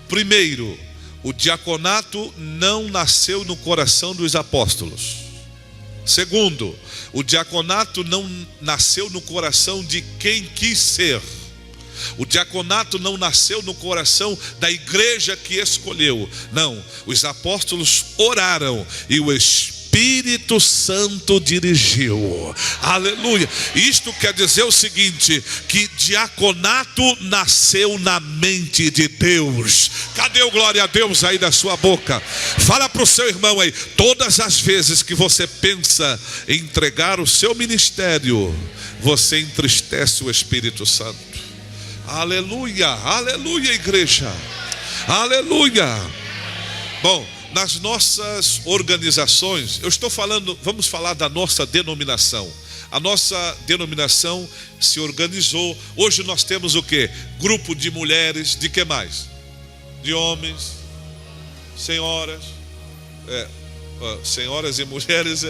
S1: Primeiro, o diaconato não nasceu no coração dos apóstolos. Segundo, o diaconato não nasceu no coração de quem quis ser. O diaconato não nasceu no coração da igreja que escolheu. Não, os apóstolos oraram e o Espírito Santo dirigiu. Aleluia. Isto quer dizer o seguinte, que diaconato nasceu na mente de Deus. Cadê o glória a Deus aí da sua boca? Fala para o seu irmão aí, todas as vezes que você pensa em entregar o seu ministério, você entristece o Espírito Santo. Aleluia, aleluia, igreja. Aleluia. Bom, nas nossas organizações, eu estou falando, vamos falar da nossa denominação. A nossa denominação se organizou. Hoje nós temos o quê? Grupo de mulheres, de que mais? De homens, senhoras. Senhoras e mulheres,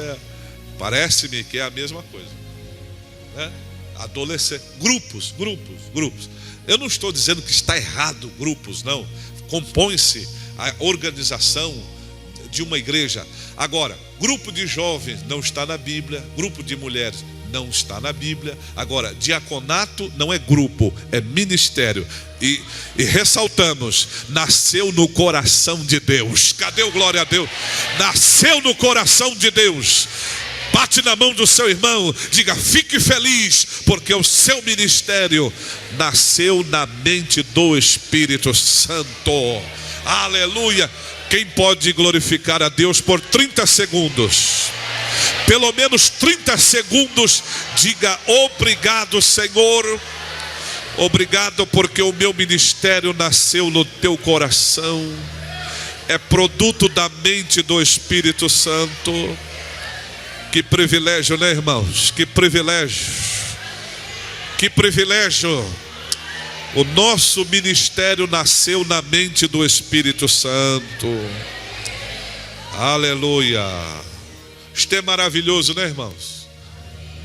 S1: parece-me que é a mesma coisa, né? Adolescente, grupos. Eu não estou dizendo que está errado grupos, não. Compõe-se a organização de uma igreja. Agora, grupo de jovens não está na Bíblia, grupo de mulheres não está na Bíblia. Agora, diaconato não é grupo, é ministério. E ressaltamos, nasceu no coração de Deus. Cadê o glória a Deus? Nasceu no coração de Deus. Bate na mão do seu irmão, diga, fique feliz, porque o seu ministério nasceu na mente do Espírito Santo. Aleluia. Quem pode glorificar a Deus por 30 segundos? Pelo menos 30 segundos, diga, obrigado, Senhor. Obrigado porque o meu ministério nasceu no teu coração. É produto da mente do Espírito Santo. Que privilégio, né, irmãos? Que privilégio. Que privilégio. O nosso ministério nasceu na mente do Espírito Santo. Aleluia. Isto é maravilhoso, né, irmãos?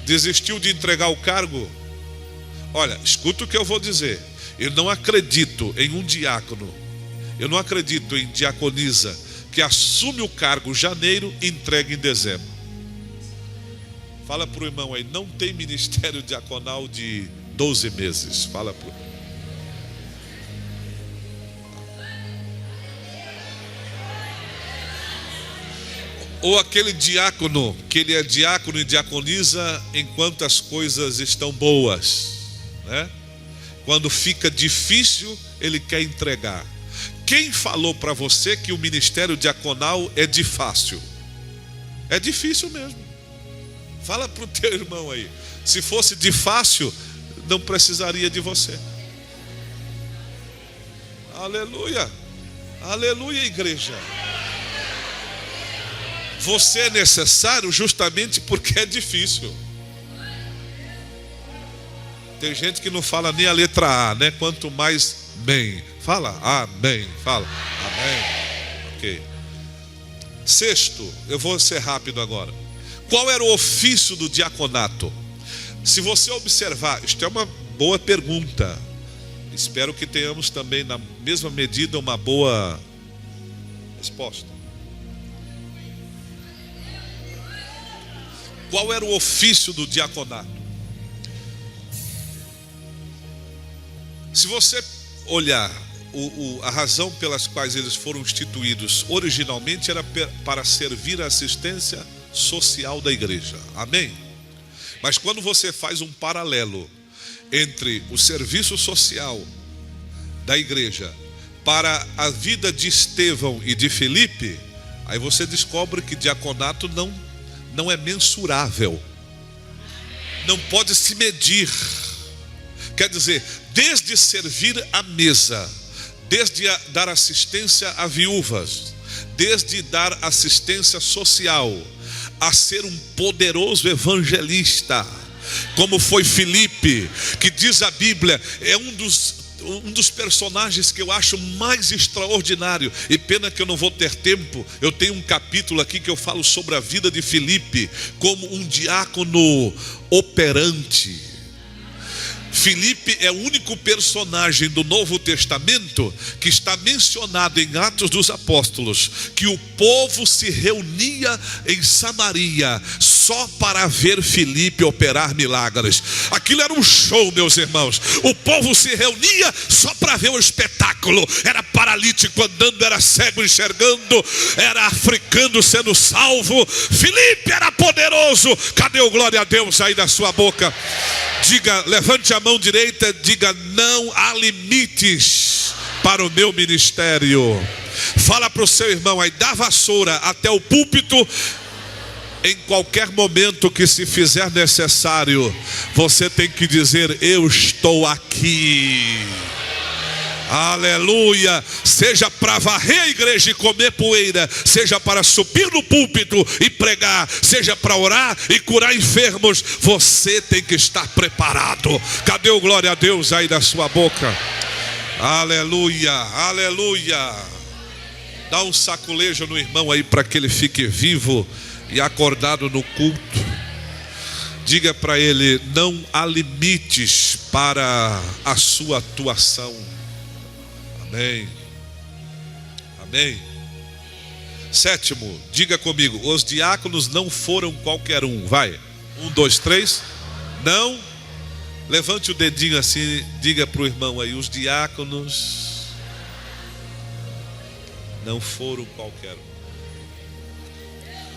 S1: Desistiu de entregar o cargo? Olha, escuta o que eu vou dizer. Eu não acredito em um diácono, eu não acredito em diaconisa que assume o cargo em janeiro e entrega em dezembro. Fala para o irmão aí, não tem ministério diaconal de 12 meses. Fala para o... Ou aquele diácono, que ele é diácono e diaconiza enquanto as coisas estão boas, né? Quando fica difícil, ele quer entregar. Quem falou para você que o ministério diaconal é de fácil? É difícil mesmo. Fala para o teu irmão aí, se fosse de fácil, não precisaria de você. Aleluia, aleluia, igreja. Você é necessário justamente porque é difícil. Tem gente que não fala nem a letra A, né? Quanto mais bem. Fala amém. Fala amém. Ok. Sexto, eu vou ser rápido agora. Qual era o ofício do diaconato? Se você observar, isto é uma boa pergunta. Espero que tenhamos também na mesma medida uma boa resposta. Qual era o ofício do diaconato? Se você olhar a razão pelas quais eles foram instituídos originalmente era para servir a assistência social da igreja. Amém? Mas quando você faz um paralelo entre o serviço social da igreja para a vida de Estevão e de Filipe, aí você descobre que diaconato não é mensurável, não pode se medir. Quer dizer, desde servir à mesa, desde dar assistência a viúvas, desde dar assistência social, a ser um poderoso evangelista, como foi Filipe, que diz a Bíblia, é um dos personagens que eu acho mais extraordinário, e pena que eu não vou ter tempo. Eu tenho um capítulo aqui que eu falo sobre a vida de Filipe, como um diácono operante. Filipe é o único personagem do Novo Testamento que está mencionado em Atos dos Apóstolos, que o povo se reunia em Samaria só para ver Filipe operar milagres. Aquilo era um show, meus irmãos. O povo se reunia só para ver o espetáculo. Era paralítico andando, era cego enxergando, era africano sendo salvo. Filipe era poderoso. Cadê o glória a Deus aí da sua boca? Diga, levante a mão direita, diga: não há limites para o meu ministério. Fala para o seu irmão aí, da vassoura até o púlpito, em qualquer momento que se fizer necessário, você tem que dizer: eu estou aqui. Aleluia. Seja para varrer a igreja e comer poeira, seja para subir no púlpito e pregar, seja para orar e curar enfermos, você tem que estar preparado. Cadê o glória a Deus aí da sua boca? Aleluia, aleluia. Dá um saculejo no irmão aí para que ele fique vivo e acordado no culto. Diga para ele: não há limites para a sua atuação. Amém. Amém. Sétimo, diga comigo: os diáconos não foram qualquer um. Vai, 1, 2, 3. Não. Levante o dedinho assim, diga para o irmão aí: os diáconos não foram qualquer um.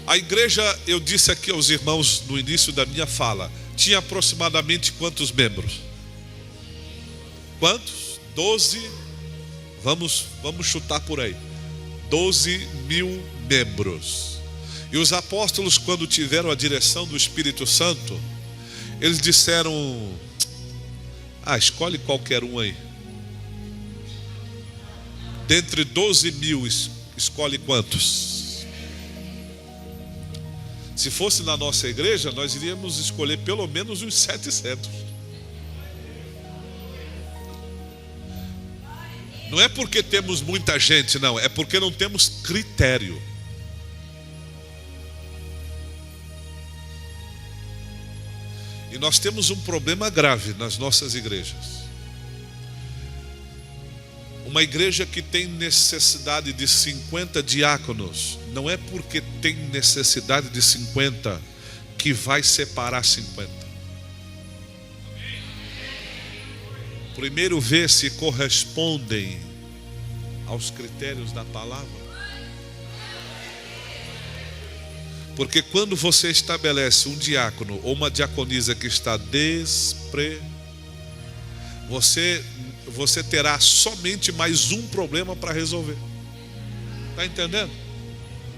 S1: A igreja, eu disse aqui aos irmãos no início da minha fala, tinha aproximadamente quantos membros? Quantos? 12. Vamos chutar por aí, 12.000 membros. E os apóstolos, quando tiveram a direção do Espírito Santo, eles disseram: escolhe qualquer um aí. Dentre 12.000, escolhe quantos? Se fosse na nossa igreja, nós iríamos escolher pelo menos uns 700. Não é porque temos muita gente, não. É porque não temos critério. E nós temos um problema grave nas nossas igrejas. Uma igreja que tem necessidade de 50 diáconos, não é porque tem necessidade de 50 que vai separar 50. Primeiro vê se correspondem aos critérios da palavra. Porque quando você estabelece um diácono ou uma diaconisa que está você terá somente mais um problema para resolver. Está entendendo?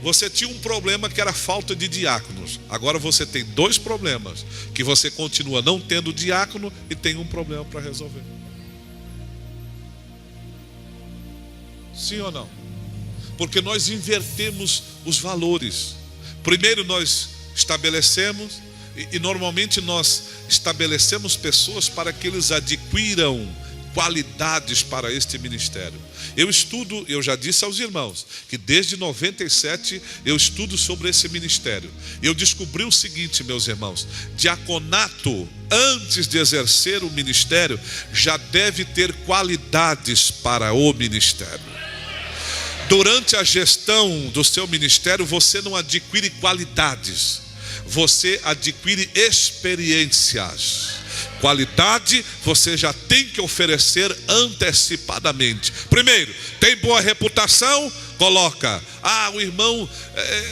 S1: Você tinha um problema que era a falta de diáconos. Agora você tem 2 problemas, que você continua não tendo diácono e tem um problema para resolver. Sim ou não? Porque nós invertemos os valores. Primeiro nós estabelecemos, e normalmente nós estabelecemos pessoas para que eles adquiram qualidades para este ministério. Eu já disse aos irmãos, que desde 97 eu estudo sobre esse ministério. Eu descobri o seguinte, meus irmãos: diaconato, antes de exercer o ministério, já deve ter qualidades para o ministério. Durante a gestão do seu ministério, você não adquire qualidades, você adquire experiências. Qualidade você já tem que oferecer antecipadamente. Primeiro, tem boa reputação? Coloca: o irmão,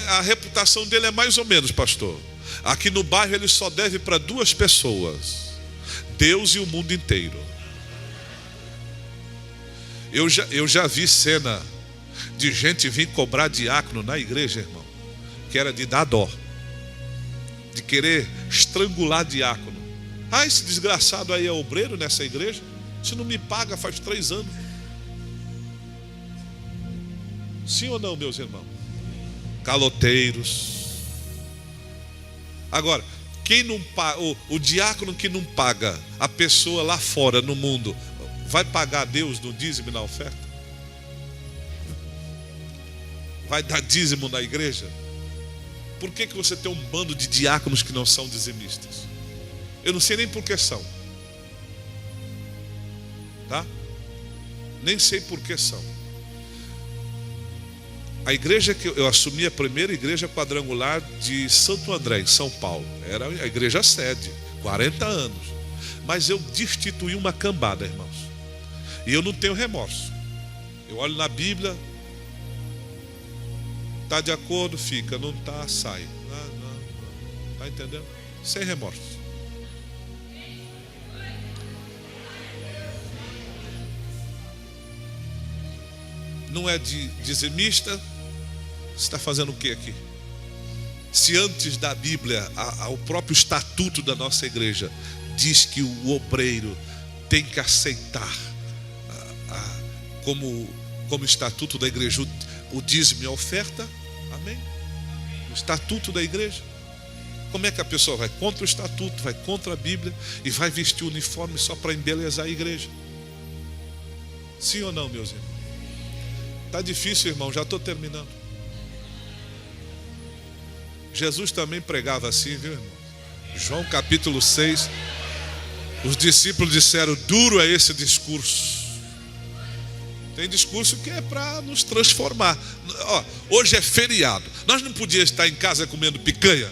S1: a reputação dele é mais ou menos, pastor. Aqui no bairro ele só deve para 2 pessoas: Deus e o mundo inteiro. Eu já vi cena de gente vir cobrar diácono na igreja, irmão, que era de dar dó, de querer estrangular diácono. Esse desgraçado aí é obreiro nessa igreja? Você não me paga faz 3 anos. Sim ou não, meus irmãos? Caloteiros. Agora, quem não paga, o diácono que não paga a pessoa lá fora no mundo, vai pagar a Deus no dízimo e na oferta? Vai dar dízimo na igreja? Por que você tem um bando de diáconos que não são dizimistas? Eu não sei nem por que são, tá? Nem sei por que são. A igreja que eu assumi, a primeira igreja quadrangular de Santo André, em São Paulo, era a igreja sede, 40 anos. Mas eu destituí uma cambada, irmãos. E eu não tenho remorso. Eu olho na Bíblia, está de acordo, fica, não está, sai. Não. Está entendendo? Sem remorso. Não é de dizimista. Você está fazendo o que aqui? Se antes da Bíblia, o próprio estatuto da nossa igreja diz que o obreiro tem que aceitar como estatuto da igreja o dízimo e a oferta, amém? O estatuto da igreja. Como é que a pessoa vai contra o estatuto, vai contra a Bíblia e vai vestir o uniforme só para embelezar a igreja? Sim ou não, meus irmãos? Está difícil, irmão, já estou terminando. Jesus também pregava assim, viu, irmão? João capítulo 6. Os discípulos disseram: duro é esse discurso. Tem discurso que é para nos transformar. Hoje é feriado. Nós não podíamos estar em casa comendo picanha,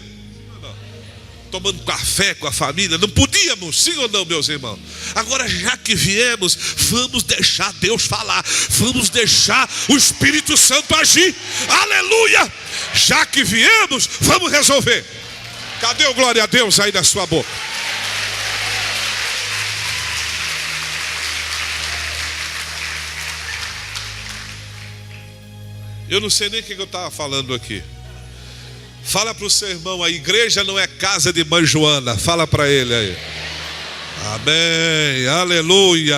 S1: tomando café com a família. Não podíamos, sim ou não, meus irmãos? Agora, já que viemos, vamos deixar Deus falar. Vamos deixar o Espírito Santo agir. Aleluia! Já que viemos, vamos resolver. Cadê o glória a Deus aí na sua boca? Eu não sei nem o que eu estava falando aqui. Fala para o seu irmão, a igreja não é casa de mãe Joana. Fala para ele aí. Amém, aleluia.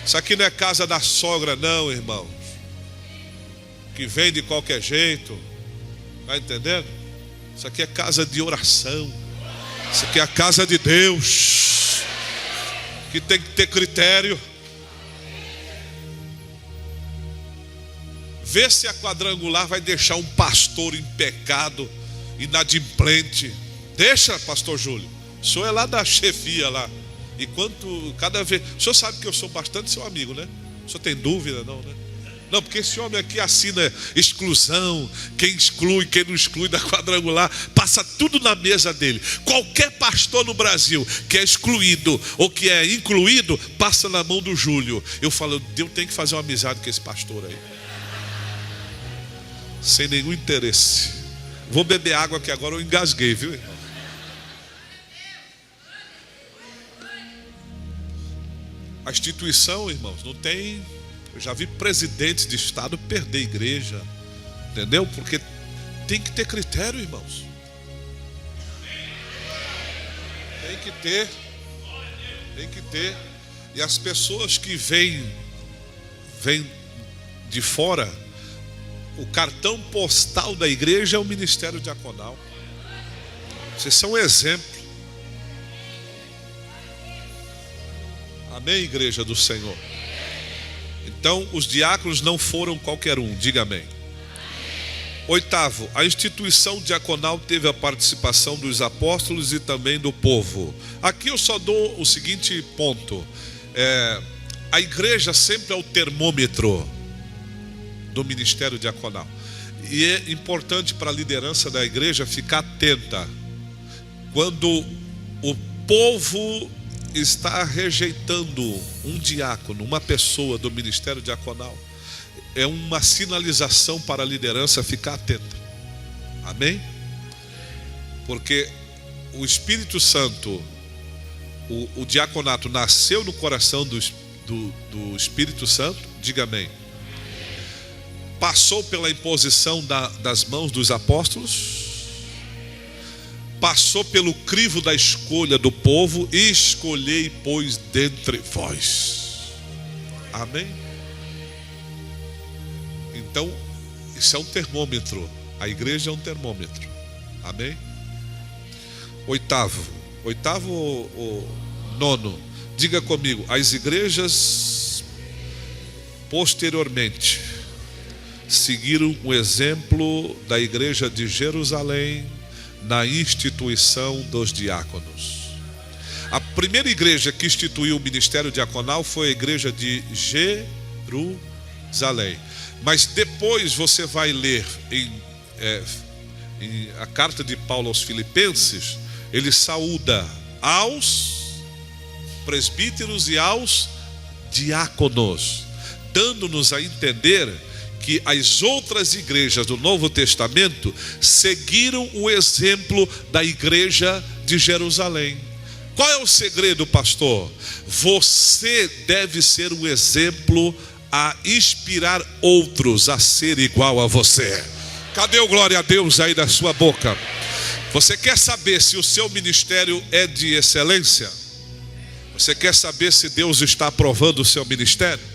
S1: Isso aqui não é casa da sogra não, irmãos, que vem de qualquer jeito. Está entendendo? Isso aqui é casa de oração. Isso aqui é a casa de Deus, que tem que ter critério. Vê se a quadrangular vai deixar um pastor em pecado, inadimplente. Deixa, pastor Júlio. O senhor é lá da chefia lá. E cada vez. O senhor sabe que eu sou bastante seu amigo, né? O senhor tem dúvida, não, né? Não, porque esse homem aqui assina exclusão. Quem exclui, quem não exclui da quadrangular, passa tudo na mesa dele. Qualquer pastor no Brasil que é excluído ou que é incluído, passa na mão do Júlio. Eu falo, Deus tem que fazer uma amizade com esse pastor aí. Sem nenhum interesse. Vou beber água aqui agora, eu engasguei, viu, irmão? A instituição, irmãos, não tem. Eu já vi presidentes de estado perder igreja, entendeu? Porque tem que ter critério, irmãos. Tem que ter. E as pessoas que vêm de fora, o cartão postal da igreja é o ministério diaconal. Vocês são um exemplo. Amém, igreja do Senhor? Então, os diáconos não foram qualquer um, diga amém. Oitavo, a instituição diaconal teve a participação dos apóstolos e também do povo. Aqui eu só dou o seguinte ponto. A igreja sempre é o termômetro do ministério diaconal. E é importante para a liderança da igreja ficar atenta. Quando o povo está rejeitando um diácono, uma pessoa do ministério diaconal, é uma sinalização para a liderança ficar atenta. Amém? Porque o Espírito Santo, o diaconato nasceu no coração do Espírito Santo, diga amém. Passou pela imposição das mãos dos apóstolos, passou pelo crivo da escolha do povo, e escolhei, pois, dentre vós. Amém? Então, isso é um termômetro. A igreja é um termômetro. Amém? Oitavo ou nono. Diga comigo: as igrejas posteriormente seguiram o exemplo da igreja de Jerusalém na instituição dos diáconos. A primeira igreja que instituiu o ministério diaconal foi a igreja de Jerusalém. Mas depois você vai ler em a carta de Paulo aos Filipenses, ele saúda aos presbíteros e aos diáconos, dando-nos a entender que as outras igrejas do Novo Testamento seguiram o exemplo da igreja de Jerusalém. Qual é o segredo, pastor? Você deve ser um exemplo a inspirar outros a ser igual a você. Cadê o glória a Deus aí da sua boca? Você quer saber se o seu ministério é de excelência? Você quer saber se Deus está aprovando o seu ministério?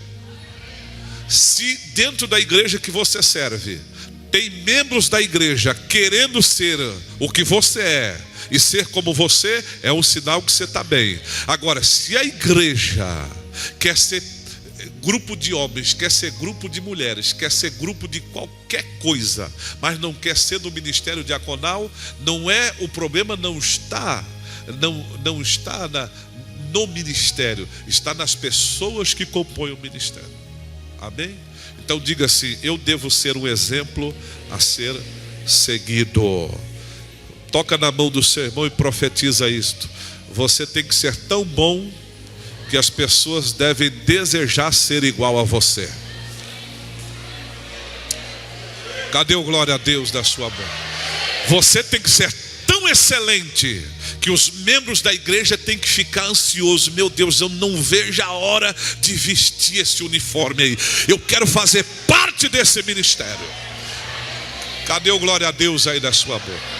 S1: Se dentro da igreja que você serve, tem membros da igreja querendo ser o que você é e ser como você, é um sinal que você está bem. Agora, se a igreja quer ser grupo de homens, quer ser grupo de mulheres, quer ser grupo de qualquer coisa, mas não quer ser do ministério diaconal, não é, o problema não está no ministério, está nas pessoas que compõem o ministério. Amém? Então diga assim: eu devo ser um exemplo a ser seguido. Toca na mão do seu irmão e profetiza isto: você tem que ser tão bom que as pessoas devem desejar ser igual a você. Cadê o glória a Deus da sua boca? Você tem que ser tão excelente que os membros da igreja têm que ficar ansiosos. Meu Deus, eu não vejo a hora de vestir esse uniforme aí. Eu quero fazer parte desse ministério. Cadê o glória a Deus aí da sua boca?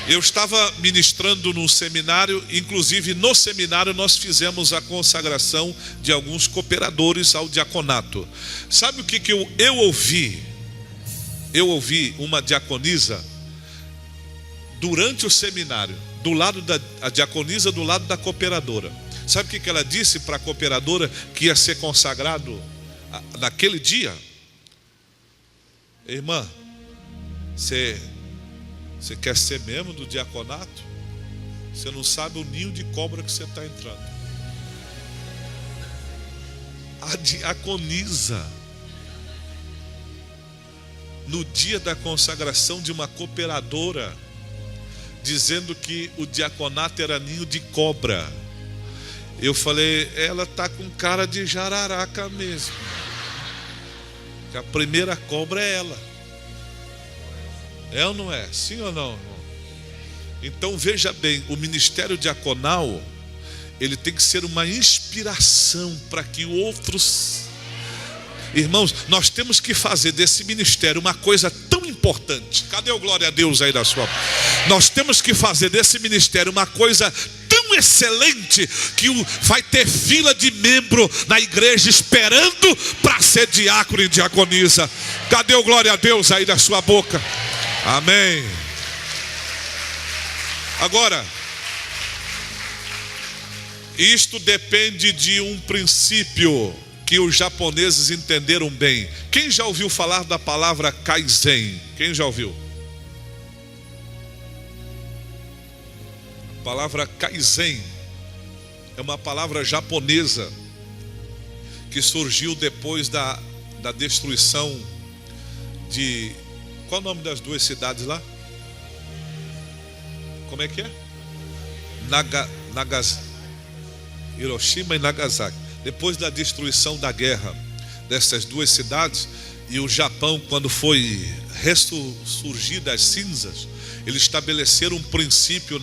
S1: Eu estava ministrando num seminário, inclusive no seminário nós fizemos a consagração de alguns cooperadores ao diaconato. Sabe o que eu ouvi? Eu ouvi uma diaconisa durante o seminário, do lado a diaconisa do lado da cooperadora. Sabe o que ela disse para a cooperadora que ia ser consagrado naquele dia? Irmã, você quer ser membro do diaconato? Você não sabe o ninho de cobra que você está entrando. A diaconisa, no dia da consagração de uma cooperadora, dizendo que o diaconato era ninho de cobra. Eu falei: ela está com cara de jararaca mesmo, que a primeira cobra é ela. É ou não é? Sim ou não, irmão? Então veja bem, o ministério diaconal, ele tem que ser uma inspiração para que outros... Irmãos, nós temos que fazer desse ministério uma coisa tão importante. Cadê o glória a Deus aí da sua... Nós temos que fazer desse ministério uma coisa tão excelente que vai ter fila de membro na igreja esperando para ser diácono e diaconisa. Cadê o glória a Deus aí da sua boca? Amém. Agora, isto depende de um princípio que os japoneses entenderam bem. Quem já ouviu falar da palavra Kaizen? Quem já ouviu? A palavra Kaizen é uma palavra japonesa que surgiu depois da destruição de... Qual o nome das duas cidades lá? Como é que é? Hiroshima e Nagasaki. Depois da destruição da guerra dessas duas cidades, e o Japão, quando foi ressurgir das cinzas, eles estabeleceram um princípio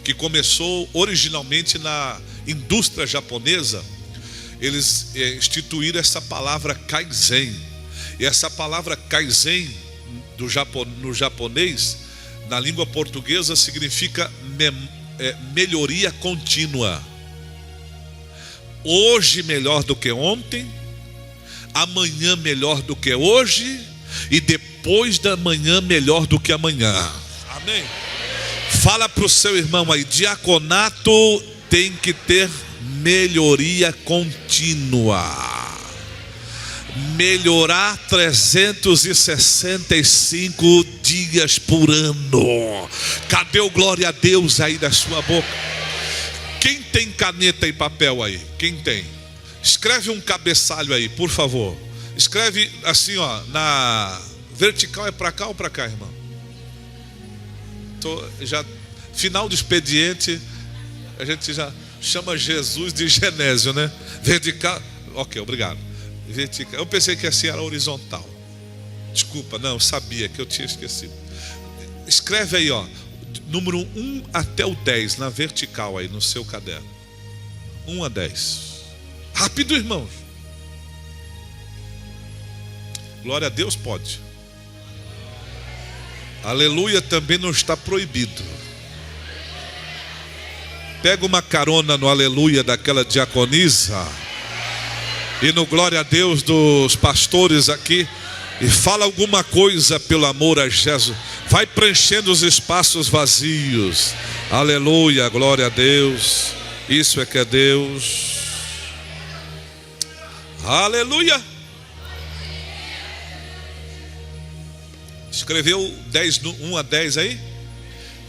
S1: que começou originalmente na indústria japonesa. Eles instituíram essa palavra Kaizen. E essa palavra Kaizen no japonês na língua portuguesa significa melhoria contínua. Hoje melhor do que ontem, amanhã melhor do que hoje, e depois da manhã melhor do que amanhã. Amém? Fala para o seu irmão aí, diaconato tem que ter melhoria contínua. Melhorar 365 dias por ano. Cadê o glória a Deus aí da sua boca? Quem tem caneta e papel aí? Quem tem? Escreve um cabeçalho aí, por favor. Escreve assim, ó, na vertical. É para cá ou para cá, irmão? Já final do expediente, a gente já chama Jesus de Genésio, né? Vertical. Ok, obrigado. Vertical. Eu pensei que assim era horizontal. Desculpa, não, eu sabia que eu tinha esquecido. Escreve aí, ó, número 1 até o 10 na vertical aí no seu caderno. 1 a 10. Rápido, irmãos. Glória a Deus, pode. Aleluia também não está proibido. Pega uma carona no aleluia daquela diaconisa e no glória a Deus dos pastores aqui, e fala alguma coisa pelo amor a Jesus. Vai preenchendo os espaços vazios. Aleluia, glória a Deus. Isso é que é Deus. Aleluia. Escreveu 1 a 10 aí?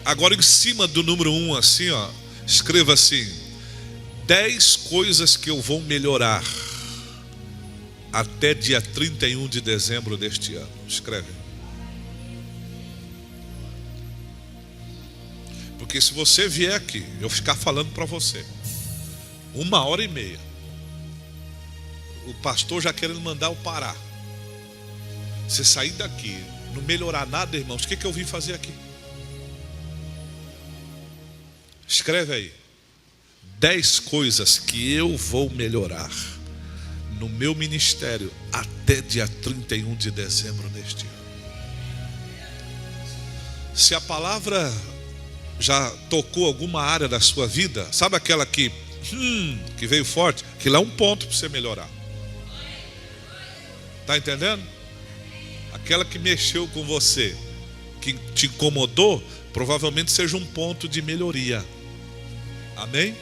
S1: Agora em cima do número 1 assim, ó, escreva assim: 10 coisas que eu vou melhorar até dia 31 de dezembro deste ano. Escreve. Porque se você vier aqui, eu ficar falando para você 1h30, o pastor já querendo mandar eu parar. Você sair daqui, não melhorar nada, irmãos, o que eu vim fazer aqui? Escreve aí: 10 coisas que eu vou melhorar no meu ministério até dia 31 de dezembro deste ano. Se a palavra já tocou alguma área da sua vida, sabe aquela que veio forte? Aquilo é um ponto para você melhorar. Está entendendo? Aquela que mexeu com você, que te incomodou, provavelmente seja um ponto de melhoria. Amém?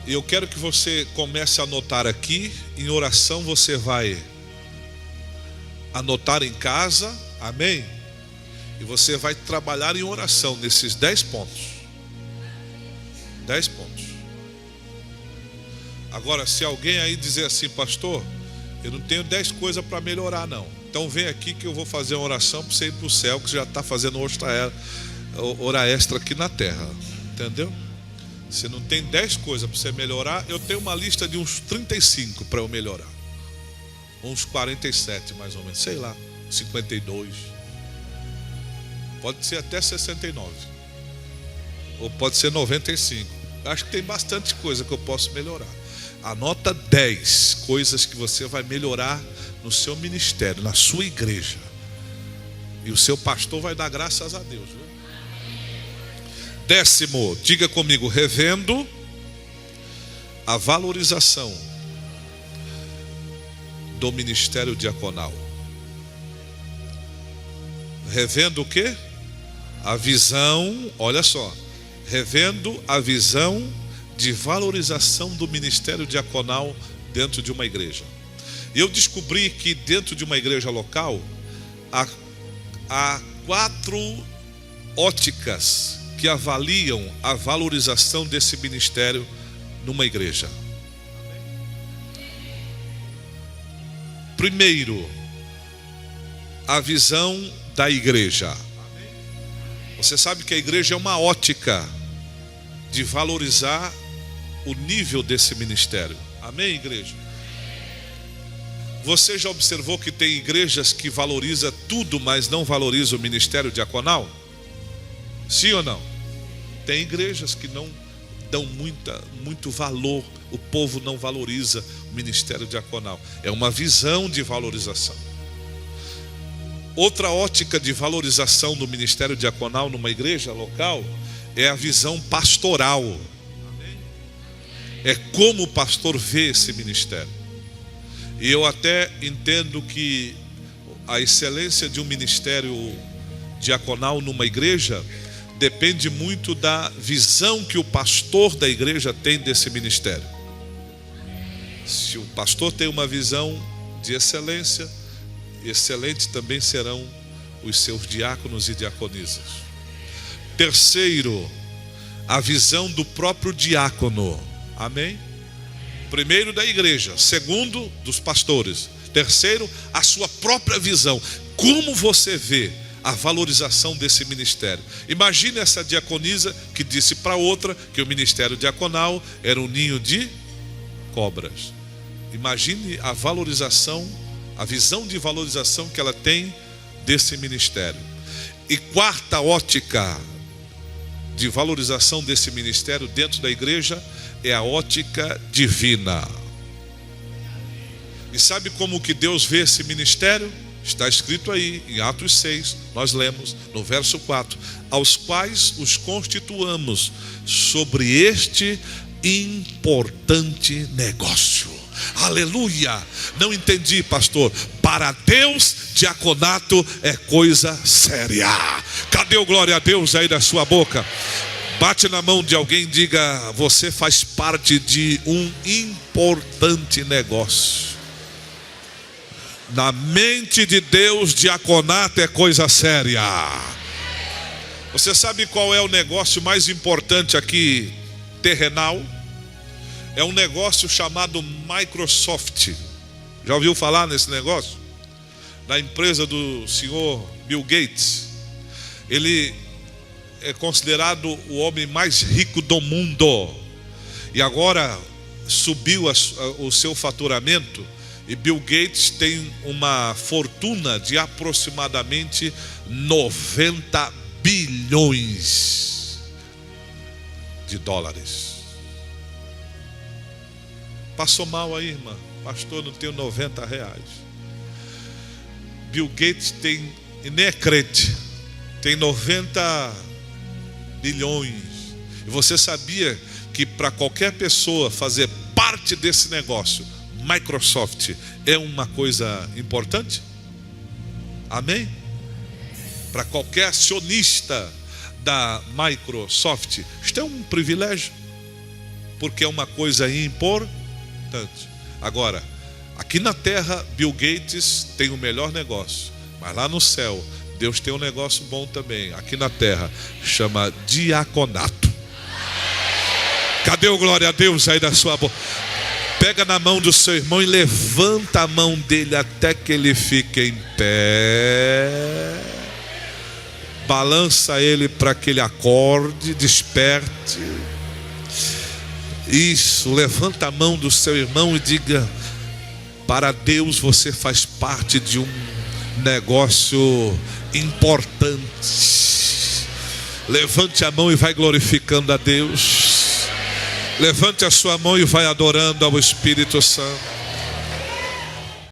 S1: E eu quero que você comece a anotar aqui. Em oração você vai anotar em casa. Amém? E você vai trabalhar em oração nesses 10 pontos. 10 pontos. Agora, se alguém aí dizer assim: pastor, eu não tenho 10 coisas para melhorar não, então vem aqui que eu vou fazer uma oração para você ir para o céu, que você já está fazendo hora extra aqui na terra. Entendeu? Você não tem 10 coisas para você melhorar. Eu tenho uma lista de uns 35 para eu melhorar. Uns 47 mais ou menos, sei lá, 52. Pode ser até 69. Ou pode ser 95. Acho que tem bastante coisa que eu posso melhorar. Anota 10 coisas que você vai melhorar no seu ministério, na sua igreja. E o seu pastor vai dar graças a Deus, viu? 10º, diga comigo: revendo a valorização do ministério diaconal. Revendo o quê? A visão, olha só, revendo a visão de valorização do ministério diaconal dentro de uma igreja. Eu descobri que dentro de uma igreja local há 4 óticas que avaliam a valorização desse ministério numa igreja. Primeiro, a visão da igreja. Você sabe que a igreja é uma ótica de valorizar o nível desse ministério. Amém, igreja? Você já observou que tem igrejas que valorizam tudo, mas não valorizam o ministério diaconal? Sim ou não? Tem igrejas que não dão muito valor, o povo não valoriza o ministério diaconal. É uma visão de valorização. Outra ótica de valorização do ministério diaconal numa igreja local é a visão pastoral. É como o pastor vê esse ministério. E eu até entendo que a excelência de um ministério diaconal numa igreja depende muito da visão que o pastor da igreja tem desse ministério. Se o pastor tem uma visão de excelência, excelentes também serão os seus diáconos e diaconisas. Terceiro, a visão do próprio diácono. Amém? Primeiro, da igreja. Segundo, dos pastores. Terceiro, a sua própria visão. Como você vê a valorização desse ministério? Imagine essa diaconisa que disse para outra que o ministério diaconal era um ninho de cobras. Imagine a valorização, a visão de valorização que ela tem desse ministério. E quarta ótica de valorização desse ministério dentro da igreja é a ótica divina. E sabe como que Deus vê esse ministério? Está escrito aí em Atos 6, nós lemos no verso 4: aos quais os constituamos sobre este importante negócio. Aleluia! Não entendi, pastor. Para Deus, diaconato é coisa séria. Cadê o glória a Deus aí da sua boca? Bate na mão de alguém e diga: você faz parte de um importante negócio. Na mente de Deus, diaconato é coisa séria. Você sabe qual é o negócio mais importante aqui, terrenal? É um negócio chamado Microsoft. Já ouviu falar nesse negócio? Da empresa do senhor Bill Gates. Ele é considerado o homem mais rico do mundo. E agora subiu o seu faturamento. E Bill Gates tem uma fortuna de aproximadamente 90 bilhões de dólares. Passou mal aí, irmã? Pastor, não tenho 90 reais. Bill Gates tem, e nem é crente, tem 90 bilhões. E você sabia que para qualquer pessoa fazer parte desse negócio, Microsoft é uma coisa importante? Amém? Para qualquer acionista da Microsoft, isto é um privilégio, porque é uma coisa importante. Agora, aqui na terra, Bill Gates tem o melhor negócio, mas lá no céu, Deus tem um negócio bom também. Aqui na terra, chama diaconato. Cadê o glória a Deus aí da sua boca? Pega na mão do seu irmão e levanta a mão dele até que ele fique em pé. Balança ele para que ele acorde, desperte. Isso, levanta a mão do seu irmão e diga: para Deus você faz parte de um negócio importante. Levante a mão e vai glorificando a Deus. Levante a sua mão e vai adorando ao Espírito Santo.